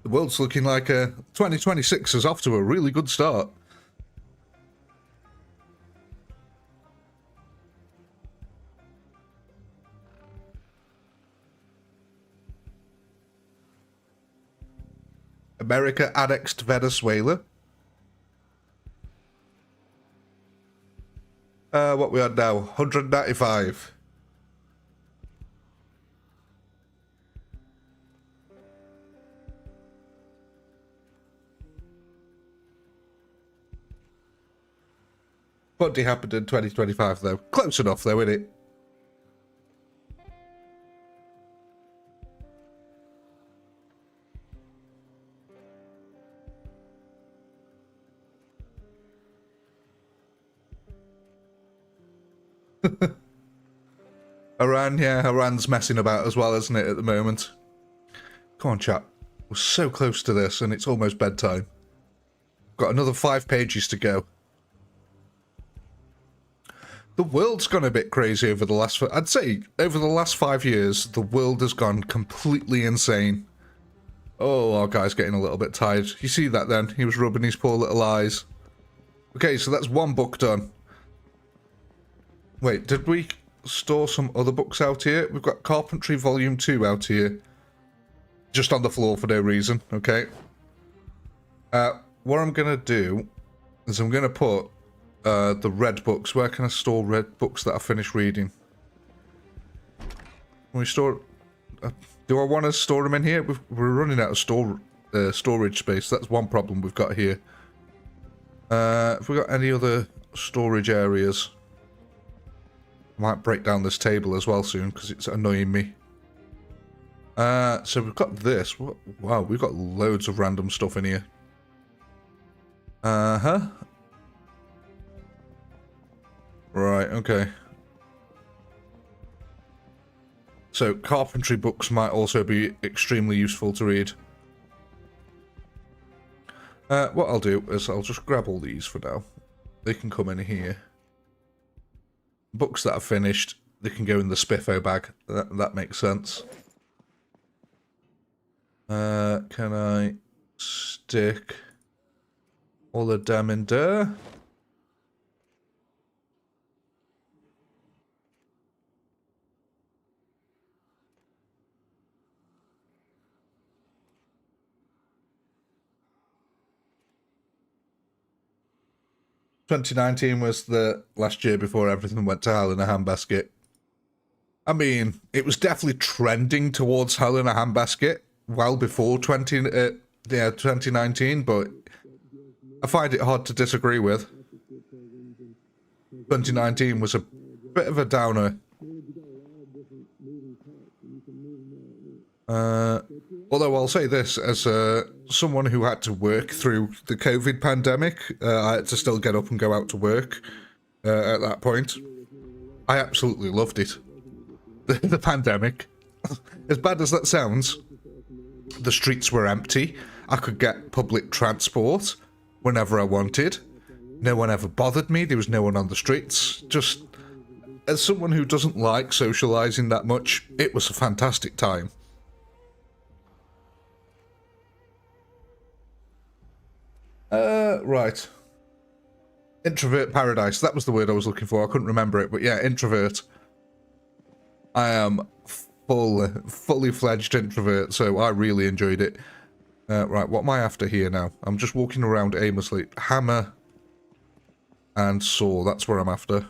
the world's looking like 2026 is off to a really good start. America annexed Venezuela. What we had now? 195. What happened in 2025 though? Close enough though, isn't it? Iran, yeah, Iran's messing about as well, isn't it, at the moment? Come on, chat. We're so close to this, and it's almost bedtime. Got another 5 pages to go. The world's gone a bit crazy over the last... I'd say, over the last 5 years, the world has gone completely insane. Oh, our guy's getting a little bit tired. You see that then? He was rubbing his poor little eyes. Okay, so that's one book done. Wait, did we store some other books out here? We've got Carpentry Volume 2 out here. Just on the floor for no reason, okay? What I'm going to do is I'm going to put the red books. Where can I store red books that I finished reading? Can we store... do I want to store them in here? We're running out of storage space. That's one problem we've got here. Have we got any other storage areas? I might break down this table as well soon because it's annoying me. So we've got this. Wow, we've got loads of random stuff in here. Uh-huh. Right, okay. So carpentry books might also be extremely useful to read. What I'll do is I'll just grab all these for now. They can come in here. Books that I've finished, they can go in the spiffo bag. That makes sense. Can I stick all of them in there? ...2019 was the last year before everything went to hell in a handbasket. I mean, it was definitely trending towards hell in a handbasket well before 2019, but I find it hard to disagree with. 2019 was a bit of a downer. Although I'll say this, as someone who had to work through the COVID pandemic, I had to still get up and go out to work at that point. I absolutely loved it. The pandemic. As bad as that sounds, the streets were empty. I could get public transport whenever I wanted. No one ever bothered me. There was no one on the streets. Just, as someone who doesn't like socialising that much, it was a fantastic time. Right. Introvert paradise. That was the word I was looking for. I couldn't remember it, but yeah, introvert. I am fully fledged introvert, so I really enjoyed it. Right, what am I after here now? I'm just walking around aimlessly. Hammer and saw, that's where I'm after.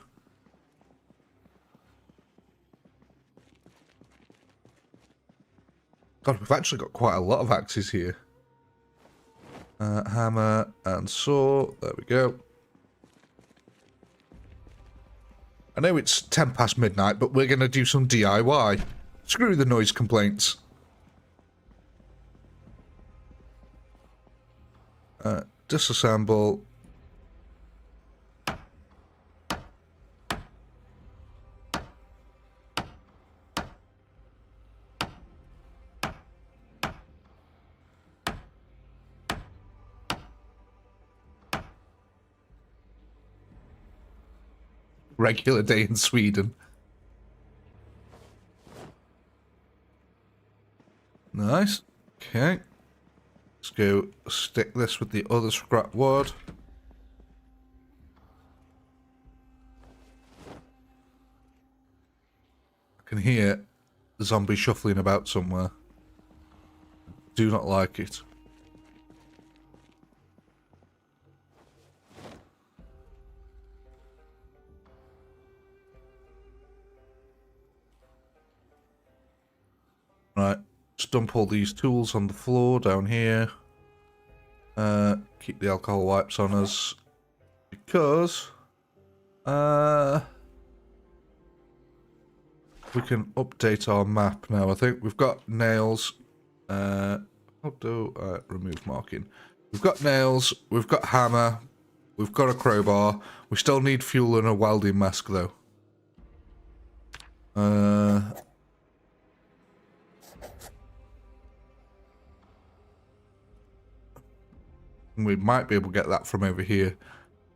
God, we've actually got quite a lot of axes here. Hammer and saw, there we go. I know it's 10 past midnight, but we're going to do some DIY. Screw the noise complaints. Disassemble. Regular day in Sweden. Nice. Okay. Let's go stick this with the other scrap wood. I can hear the zombie shuffling about somewhere. Do not like it. Right, just dump all these tools on the floor down here. Keep the alcohol wipes on us. Because... we can update our map now. I think we've got nails. How do I remove marking? We've got nails. We've got hammer. We've got a crowbar. We still need fuel and a welding mask, though. We might be able to get that from over here.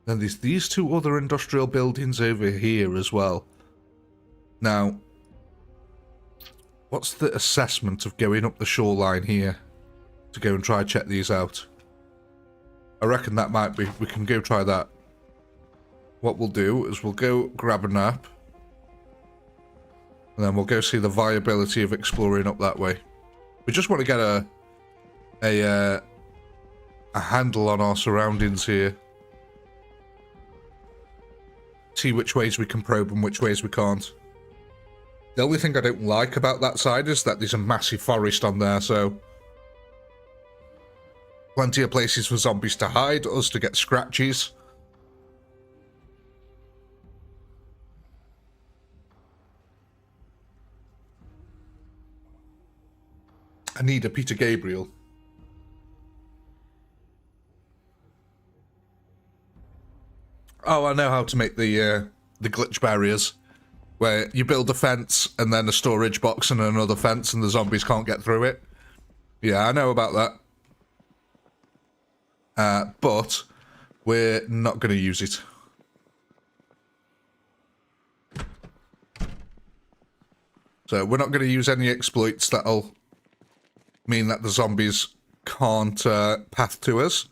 Then there's these two other industrial buildings over here as well. Now, what's the assessment of going up the shoreline here to go and try check these out? I reckon that might be, we can go try that. What we'll do is we'll go grab a nap. And then we'll go see the viability of exploring up that way. We just want to get a handle on our surroundings here. See which ways we can probe and which ways we can't. The only thing I don't like about that side is that there's a massive forest on there, so... plenty of places for zombies to hide, us to get scratches. I need a Peter Gabriel. Oh, I know how to make the glitch barriers. Where you build a fence, and then a storage box and another fence, and the zombies can't get through it. Yeah, I know about that. But we're not going to use it. So we're not going to use any exploits that'll mean that the zombies can't path to us.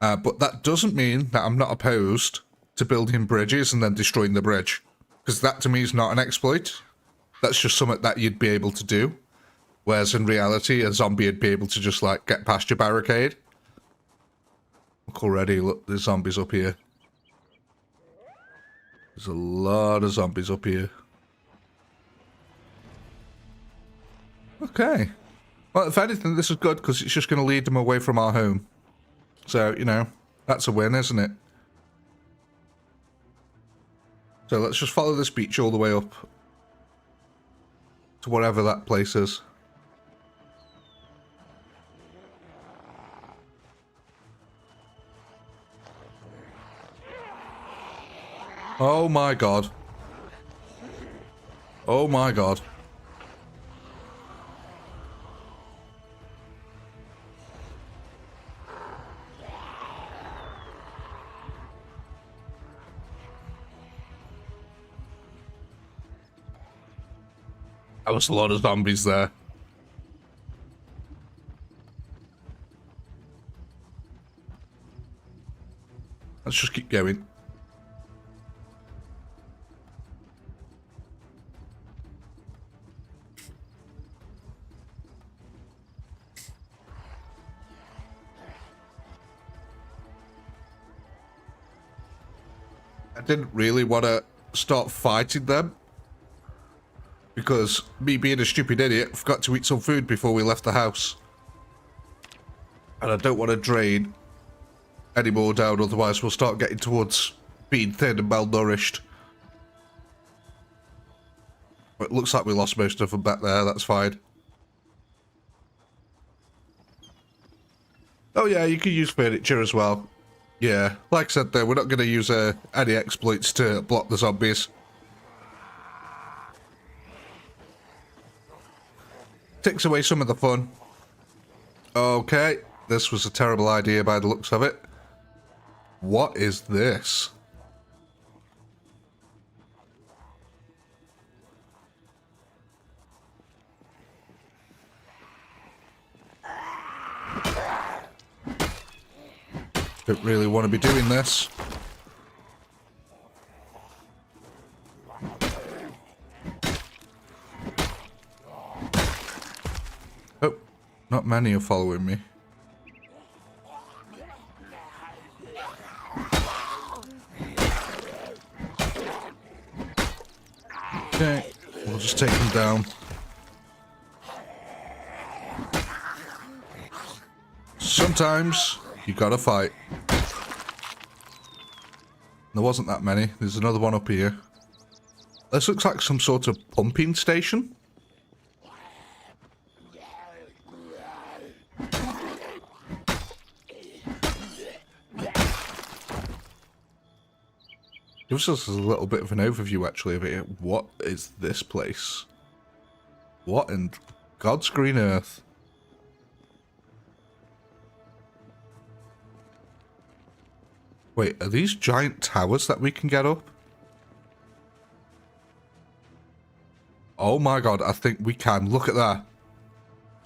But that doesn't mean that I'm not opposed to building bridges and then destroying the bridge. Because that to me is not an exploit. That's just something that you'd be able to do. Whereas in reality, a zombie would be able to just like get past your barricade. Look already, look, there's zombies up here. There's a lot of zombies up here. Okay. Well, if anything, this is good because it's just going to lead them away from our home. So, you know, that's a win, isn't it? So let's just follow this beach all the way up to whatever that place is. Oh my god. Oh my god. There was a lot of zombies there. Let's just keep going. I didn't really want to start fighting them. Because me being a stupid idiot, forgot to eat some food before we left the house. And I don't want to drain any more down, otherwise we'll start getting towards being thin and malnourished. But it looks like we lost most of them back there, that's fine. Oh yeah, you can use furniture as well. Yeah, like I said though, we're not going to use any exploits to block the zombies. Takes away some of the fun. Okay, this was a terrible idea by the looks of it. What is this? Don't really want to be doing this. Oh, not many are following me. Okay, we'll just take them down. Sometimes you gotta fight. There wasn't that many. There's another one up here. This looks like some sort of pumping station. Gives us a little bit of an overview, actually, of it. What is this place? What in God's green earth? Wait, are these giant towers that we can get up? Oh my god, I think we can. Look at that.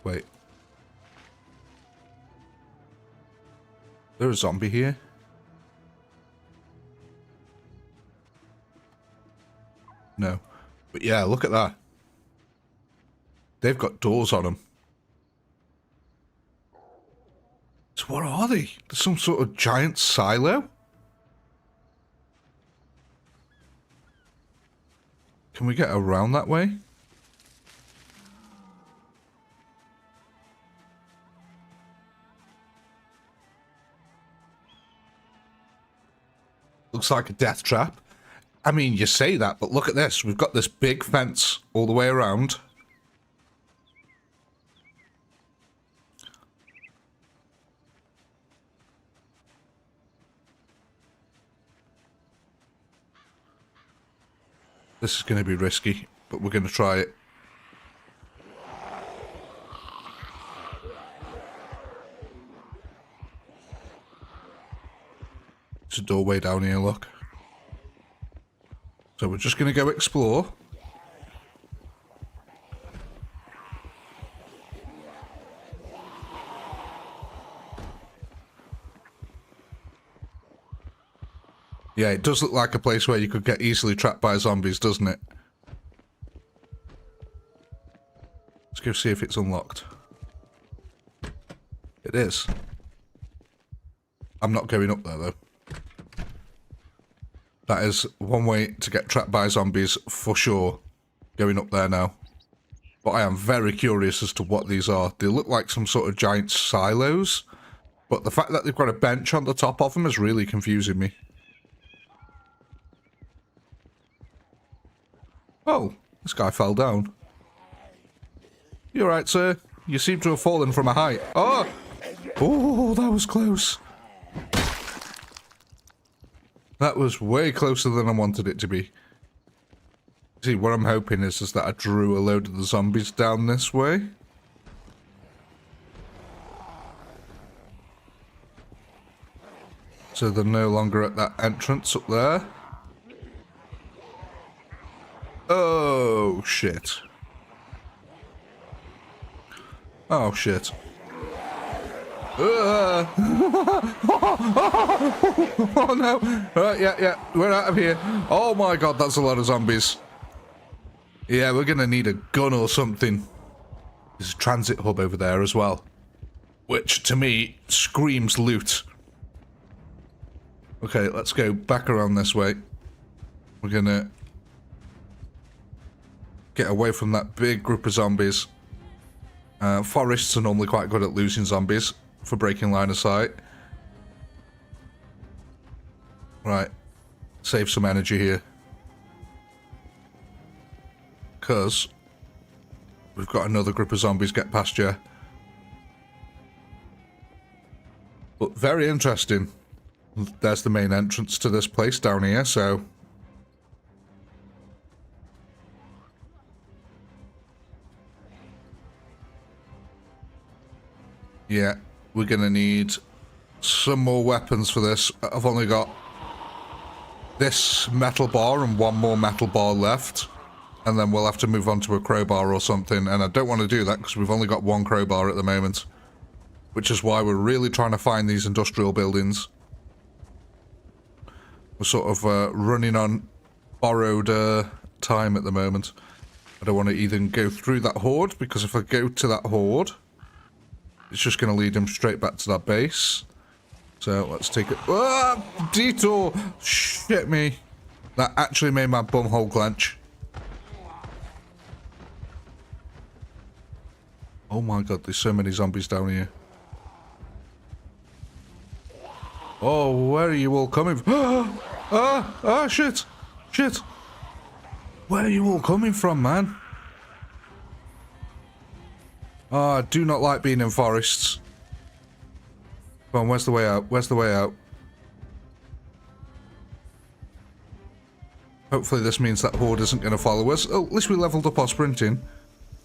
Wait. There's a zombie here. No. But yeah, look at that. They've got doors on them. So what are they? There's some sort of giant silo? Can we get around that way? Looks like a death trap. I mean, you say that, but look at this. We've got this big fence all the way around. This is going to be risky, but we're going to try it. There's a doorway down here, look. So we're just going to go explore. Yeah, it does look like a place where you could get easily trapped by zombies, doesn't it? Let's go see if it's unlocked. It is. I'm not going up there, though. That is one way to get trapped by zombies, for sure. Going up there now. But I am very curious as to what these are. They look like some sort of giant silos. But the fact that they've got a bench on the top of them is really confusing me. Oh, this guy fell down. You alright, sir? You seem to have fallen from a height. Oh! Oh, that was close. That was way closer than I wanted it to be. See, what I'm hoping is that I drew a load of the zombies down this way. So they're no longer at that entrance up there. Oh, shit. Oh, shit. Oh no! Right, yeah, we're out of here. Oh my god, that's a lot of zombies. Yeah, we're gonna need a gun or something. There's a transit hub over there as well, which to me screams loot. Okay, let's go back around this way. We're gonna get away from that big group of zombies. Forests are normally quite good at losing zombies for breaking line of sight. Right, save some energy here. Because we've got another group of zombies get past you. But very interesting. There's the main entrance to this place down here, so... yeah, we're gonna need some more weapons for this. I've only got this metal bar and one more metal bar left. And then we'll have to move on to a crowbar or something. And I don't want to do that because we've only got one crowbar at the moment. Which is why we're really trying to find these industrial buildings. We're sort of running on borrowed time at the moment. I don't want to even go through that horde, because if I go to that horde, it's just going to lead them straight back to that base. So let's take it. Ah, detour! Shit me. That actually made my bumhole clench. Oh my god, there's so many zombies down here. Oh, where are you all coming from? Shit. Shit. Where are you all coming from, man? Oh, I do not like being in forests. Come on, where's the way out? Where's the way out? Hopefully this means that horde isn't going to follow us. Oh, at least we leveled up our sprinting.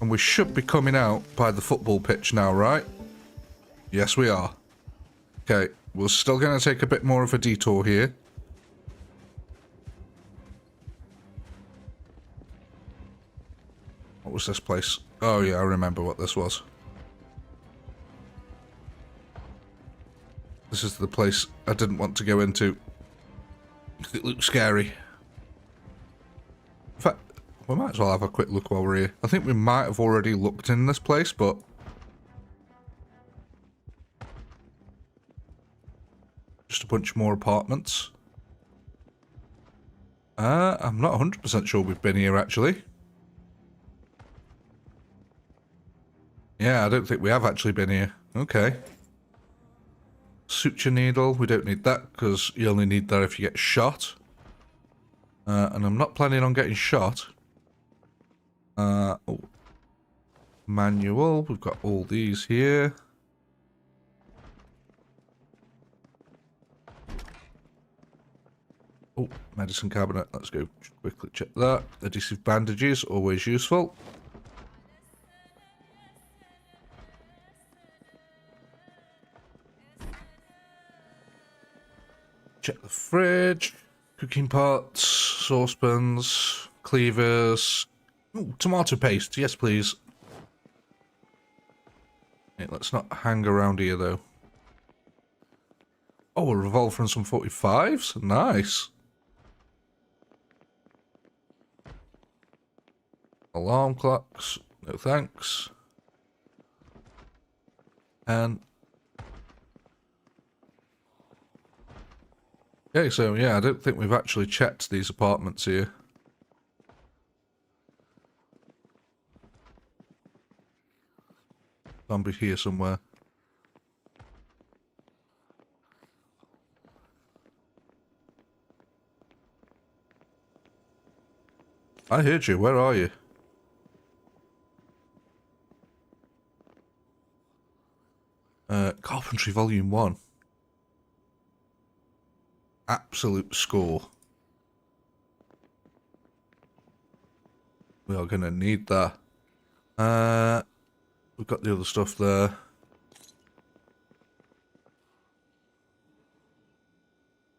And we should be coming out by the football pitch now, right? Yes, we are. Okay, we're still going to take a bit more of a detour here. What was this place? Oh yeah, I remember what this was. This is the place I didn't want to go into. It looks scary. In fact, we might as well have a quick look while we're here. I think we might have already looked in this place, but... just a bunch more apartments. I'm not 100% sure we've been here, actually. Yeah, I don't think we have actually been here. Okay. Suture needle, we don't need that, because you only need that if you get shot. And I'm not planning on getting shot. Oh. Manual, we've got all these here. Oh, medicine cabinet, let's go quickly check that. Adhesive bandages, always useful. Check the fridge. Cooking pots, saucepans, cleavers. Ooh, tomato paste, yes please. Okay, let's not hang around here though. Oh, a revolver and some 45s? Nice. Alarm clocks, no thanks. And... okay, so yeah, I don't think we've actually checked these apartments here. Zombie here somewhere. I heard you, where are you? Carpentry Volume 1. Absolute score. We are gonna need that. We've got the other stuff there.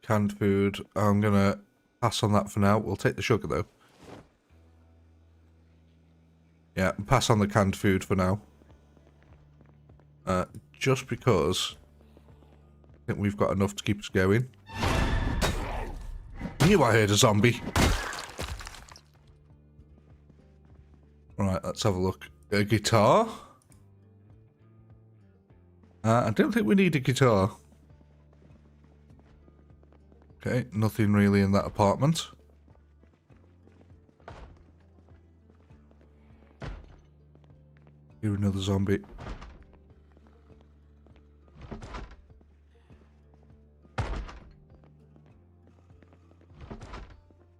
Canned food. I'm gonna pass on that for now. We'll take the sugar though. Yeah, pass on the canned food for now. Just because I think we've got enough to keep us going. Knew I heard a zombie. Right, let's have a look. A guitar? I don't think we need a guitar. Okay, nothing really in that apartment. Here, another zombie.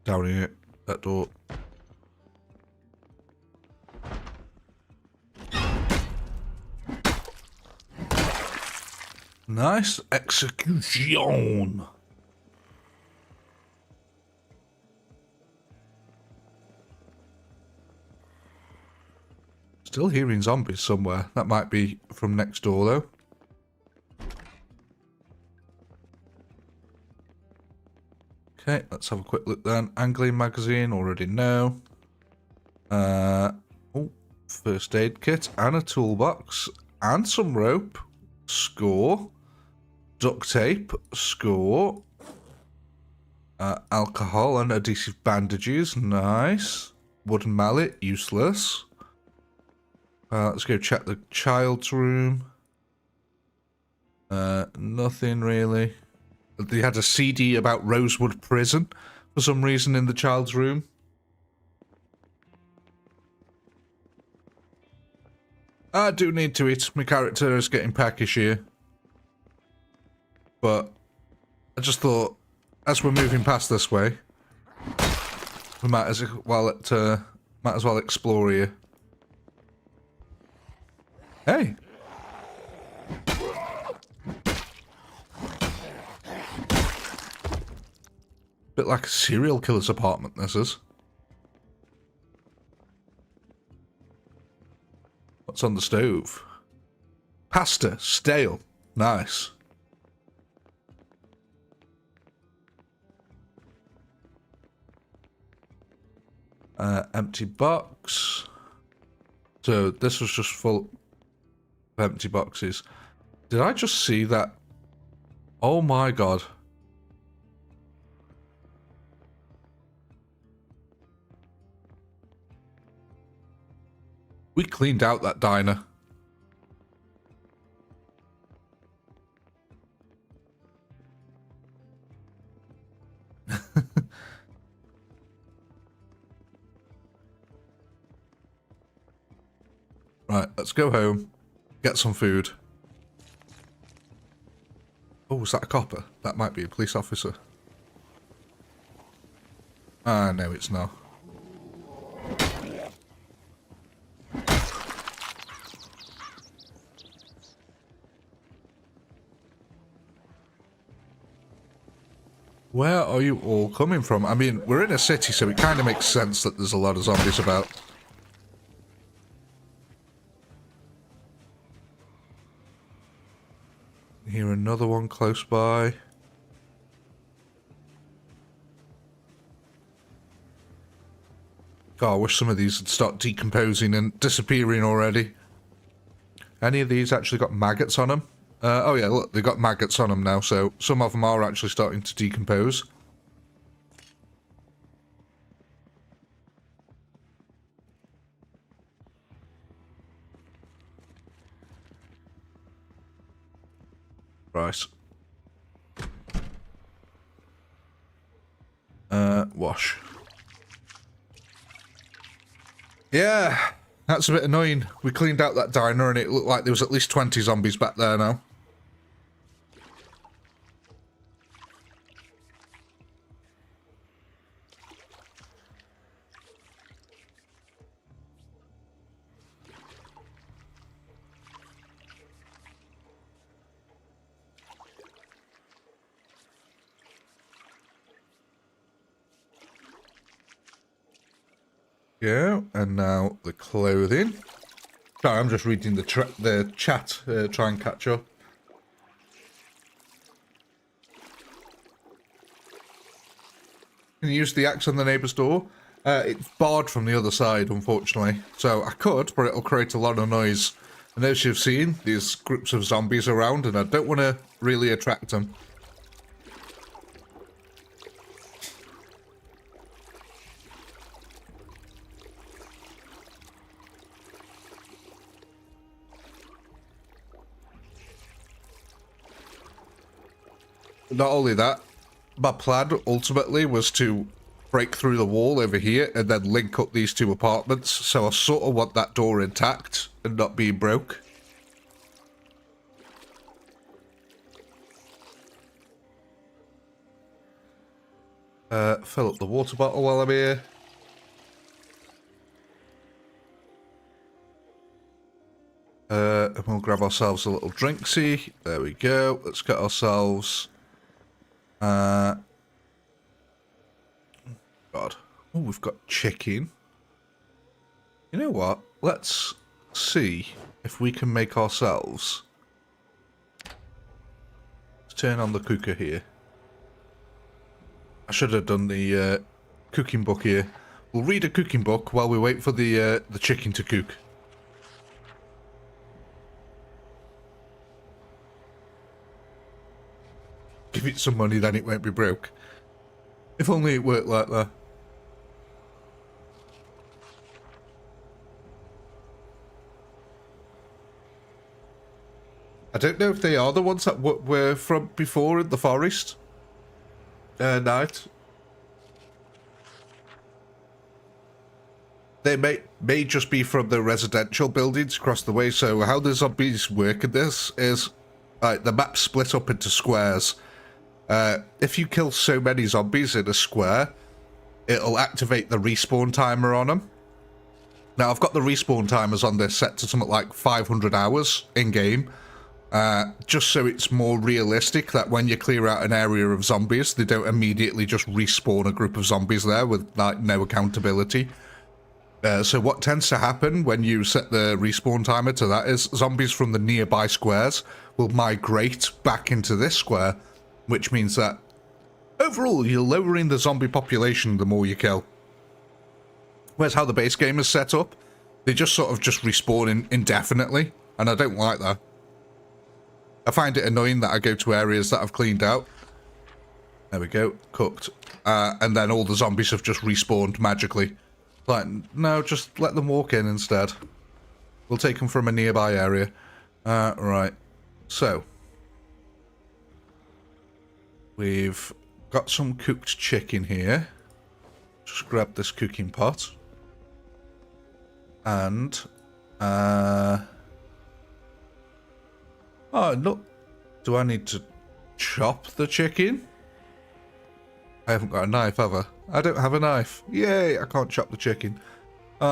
Down here, that door. Nice execution. Still hearing zombies somewhere. That might be from next door though. Okay, let's have a quick look then. Angling magazine, already know. Oh, first aid kit and a toolbox and some rope. Score. Duct tape. Score. Alcohol and adhesive bandages. Nice. Wooden mallet. Useless. Let's go check the child's room. Nothing really. They had a CD about Rosewood Prison for some reason in the child's room. I do need to eat. My character is getting peckish here. But I just thought, as we're moving past this way, we might as well explore here. Hey! Bit like a serial killer's apartment, this is. What's on the stove? Pasta, stale. Nice. Empty box. So this was just full of empty boxes. Did I just see that? Oh my god. We cleaned out that diner. Right, let's go home, get some food. Oh, is that a copper? That might be a police officer. Ah, no, it's not. Where are you all coming from? I mean, we're in a city, so it kind of makes sense that there's a lot of zombies about. Hear another one close by. God, I wish some of these would start decomposing and disappearing already. Any of these actually got maggots on them? Oh yeah, look, they've got maggots on them now, so some of them are actually starting to decompose. Right. Wash. Yeah, that's a bit annoying. We cleaned out that diner and it looked like there was at least 20 zombies back there now. Yeah, and now the clothing. Sorry, I'm just reading the chat, try and catch up. Can you use the axe on the neighbour's door? It's barred from the other side, unfortunately. So I could, but it'll create a lot of noise. And as you've seen, there's groups of zombies around, and I don't want to really attract them. Not only that, my plan ultimately was to break through the wall over here and then link up these two apartments, so I sort of want that door intact and not being broke. Fill up the water bottle while I'm here. And we'll grab ourselves a little drinksy. There we go. Let's get ourselves... God. Oh, we've got chicken. You know what? Let's see if we can make ourselves... Let's turn on the cooker here. I should have done the cooking book here. We'll read a cooking book while we wait for the chicken to cook. Give it some money, then it won't be broke. If only it worked like that. I don't know if they are the ones that were from before in the forest. Night. They may just be from the residential buildings across the way, so how the zombies work in this is... the map's split up into squares. If you kill so many zombies in a square, it'll activate the respawn timer on them. Now, I've got the respawn timers on this set to something like 500 hours in-game, just so it's more realistic that when you clear out an area of zombies, they don't immediately just respawn a group of zombies there with, like, no accountability. So what tends to happen when you set the respawn timer to that is zombies from the nearby squares will migrate back into this square, which means that overall you're lowering the zombie population the more you kill. Whereas how the base game is set up, they just sort of just respawn indefinitely, and I don't like that. I find it annoying that I go to areas that I've cleaned out. There we go, cooked. And then all the zombies have just respawned magically. Like, no, just let them walk in instead. We'll take them from a nearby area. Right, so. We've got some cooked chicken here. Just grab this cooking pot. And, oh, no. Do I need to chop the chicken? I haven't got a knife, have I? I don't have a knife. Yay, I can't chop the chicken.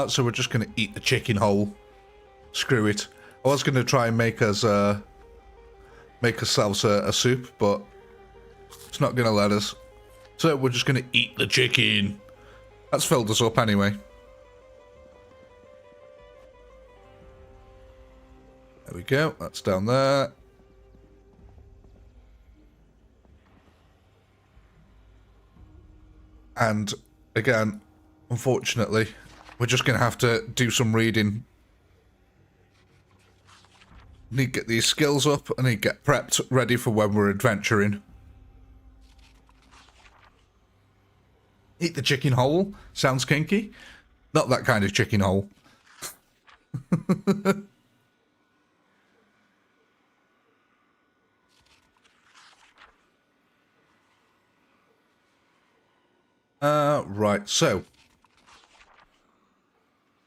So we're just going to eat the chicken whole. Screw it. I was going to try and make us, make ourselves a soup, but it's not going to let us. So we're just going to eat the chicken. That's filled us up anyway. There we go. That's down there. And again, unfortunately, we're just going to have to do some reading. Need to get these skills up. I need to get prepped, ready for when we're adventuring. Eat the chicken whole. Sounds kinky. Not that kind of chicken whole. Right, so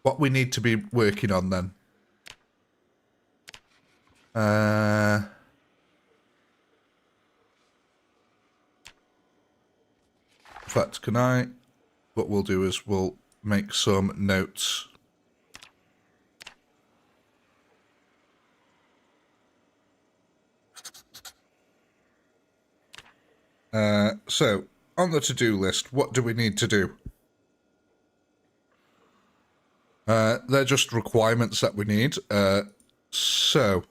what we need to be working on then. In fact, what we'll do is we'll make some notes. So on the to-do list, what do we need to do? They're just requirements that we need. So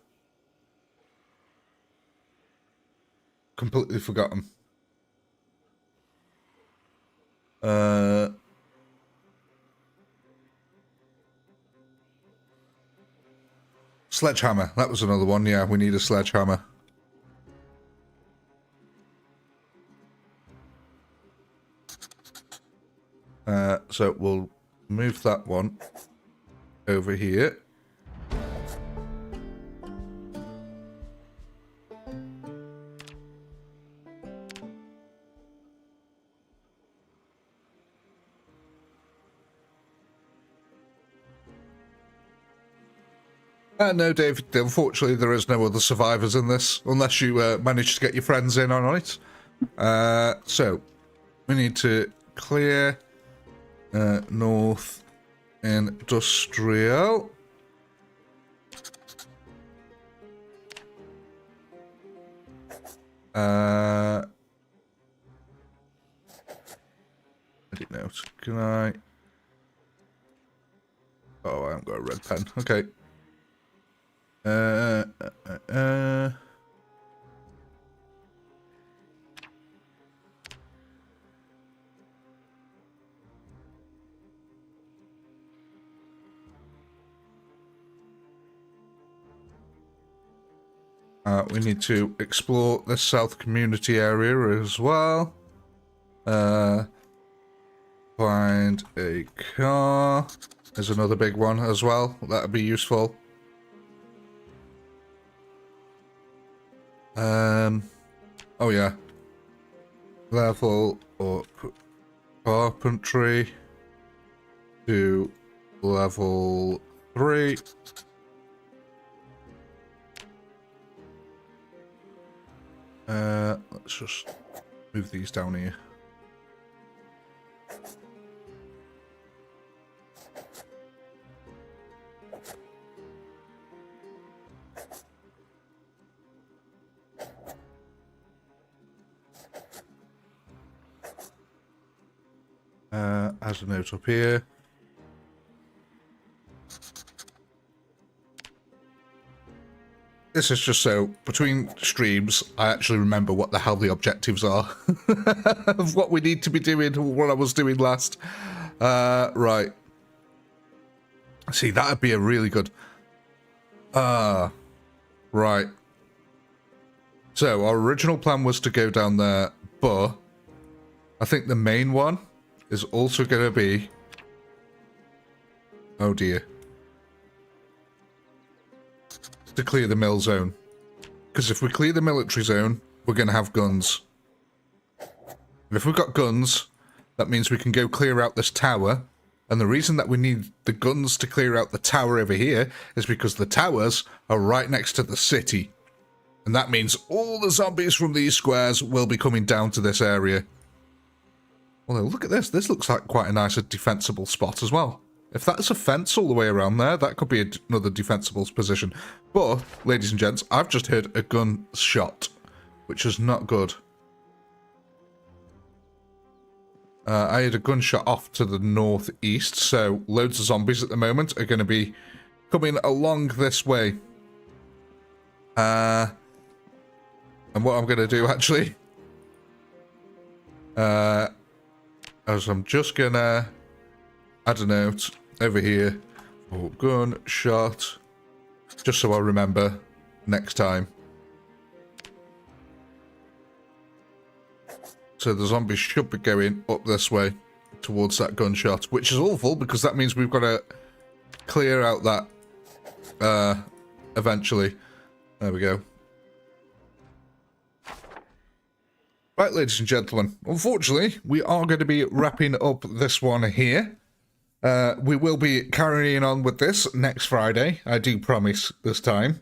completely forgotten. Sledgehammer. That was another one. Yeah, we need a sledgehammer. So we'll move that one over here. No, Dave, unfortunately there is no other survivors in this, unless you manage to get your friends in on it. So, we need to clear North Industrial. Edit note. Can I? Oh, I haven't got a red pen. Okay. We need to explore this south community area as well. Find a car. There's another big one as well. That'd be useful. Oh yeah. Level up carpentry to level 3. Let's just Move these down here. As a note up here. This is just so, between streams, I actually remember what the hell the objectives are of what we need to be doing, what I was doing last. Right. See, that'd be a really good... right. So, our original plan was to go down there, but I think the main one is also going to be... Oh dear. To clear the mill zone. Because if we clear the military zone, we're going to have guns. And if we've got guns, that means we can go clear out this tower. And the reason that we need the guns to clear out the tower over here is because the towers are right next to the city. And that means all the zombies from these squares will be coming down to this area. Although, look at this. This looks like quite a nice defensible spot as well. If that's a fence all the way around there, that could be another defensible position. But, ladies and gents, I've just heard a gunshot, which is not good. I had a gunshot off to the northeast, so loads of zombies at the moment are going to be coming along this way. And what I'm going to do, actually, is I'm just going to add a note over here. Oh, gunshot. Just so I remember next time. So the zombies should be going up this way towards that gunshot, which is awful because that means we've got to clear out that eventually. There we go. Right, ladies and gentlemen, unfortunately, we are going to be wrapping up this one here. We will be carrying on with this next Friday. I do promise this time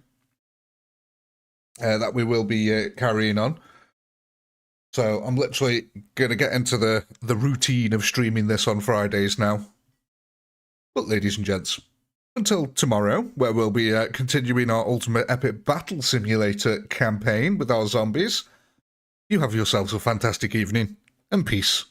that we will be carrying on. So I'm literally going to get into the routine of streaming this on Fridays now. But ladies and gents, until tomorrow, where we'll be continuing our Ultimate Epic Battle Simulator campaign with our zombies, you have yourselves a fantastic evening, and peace.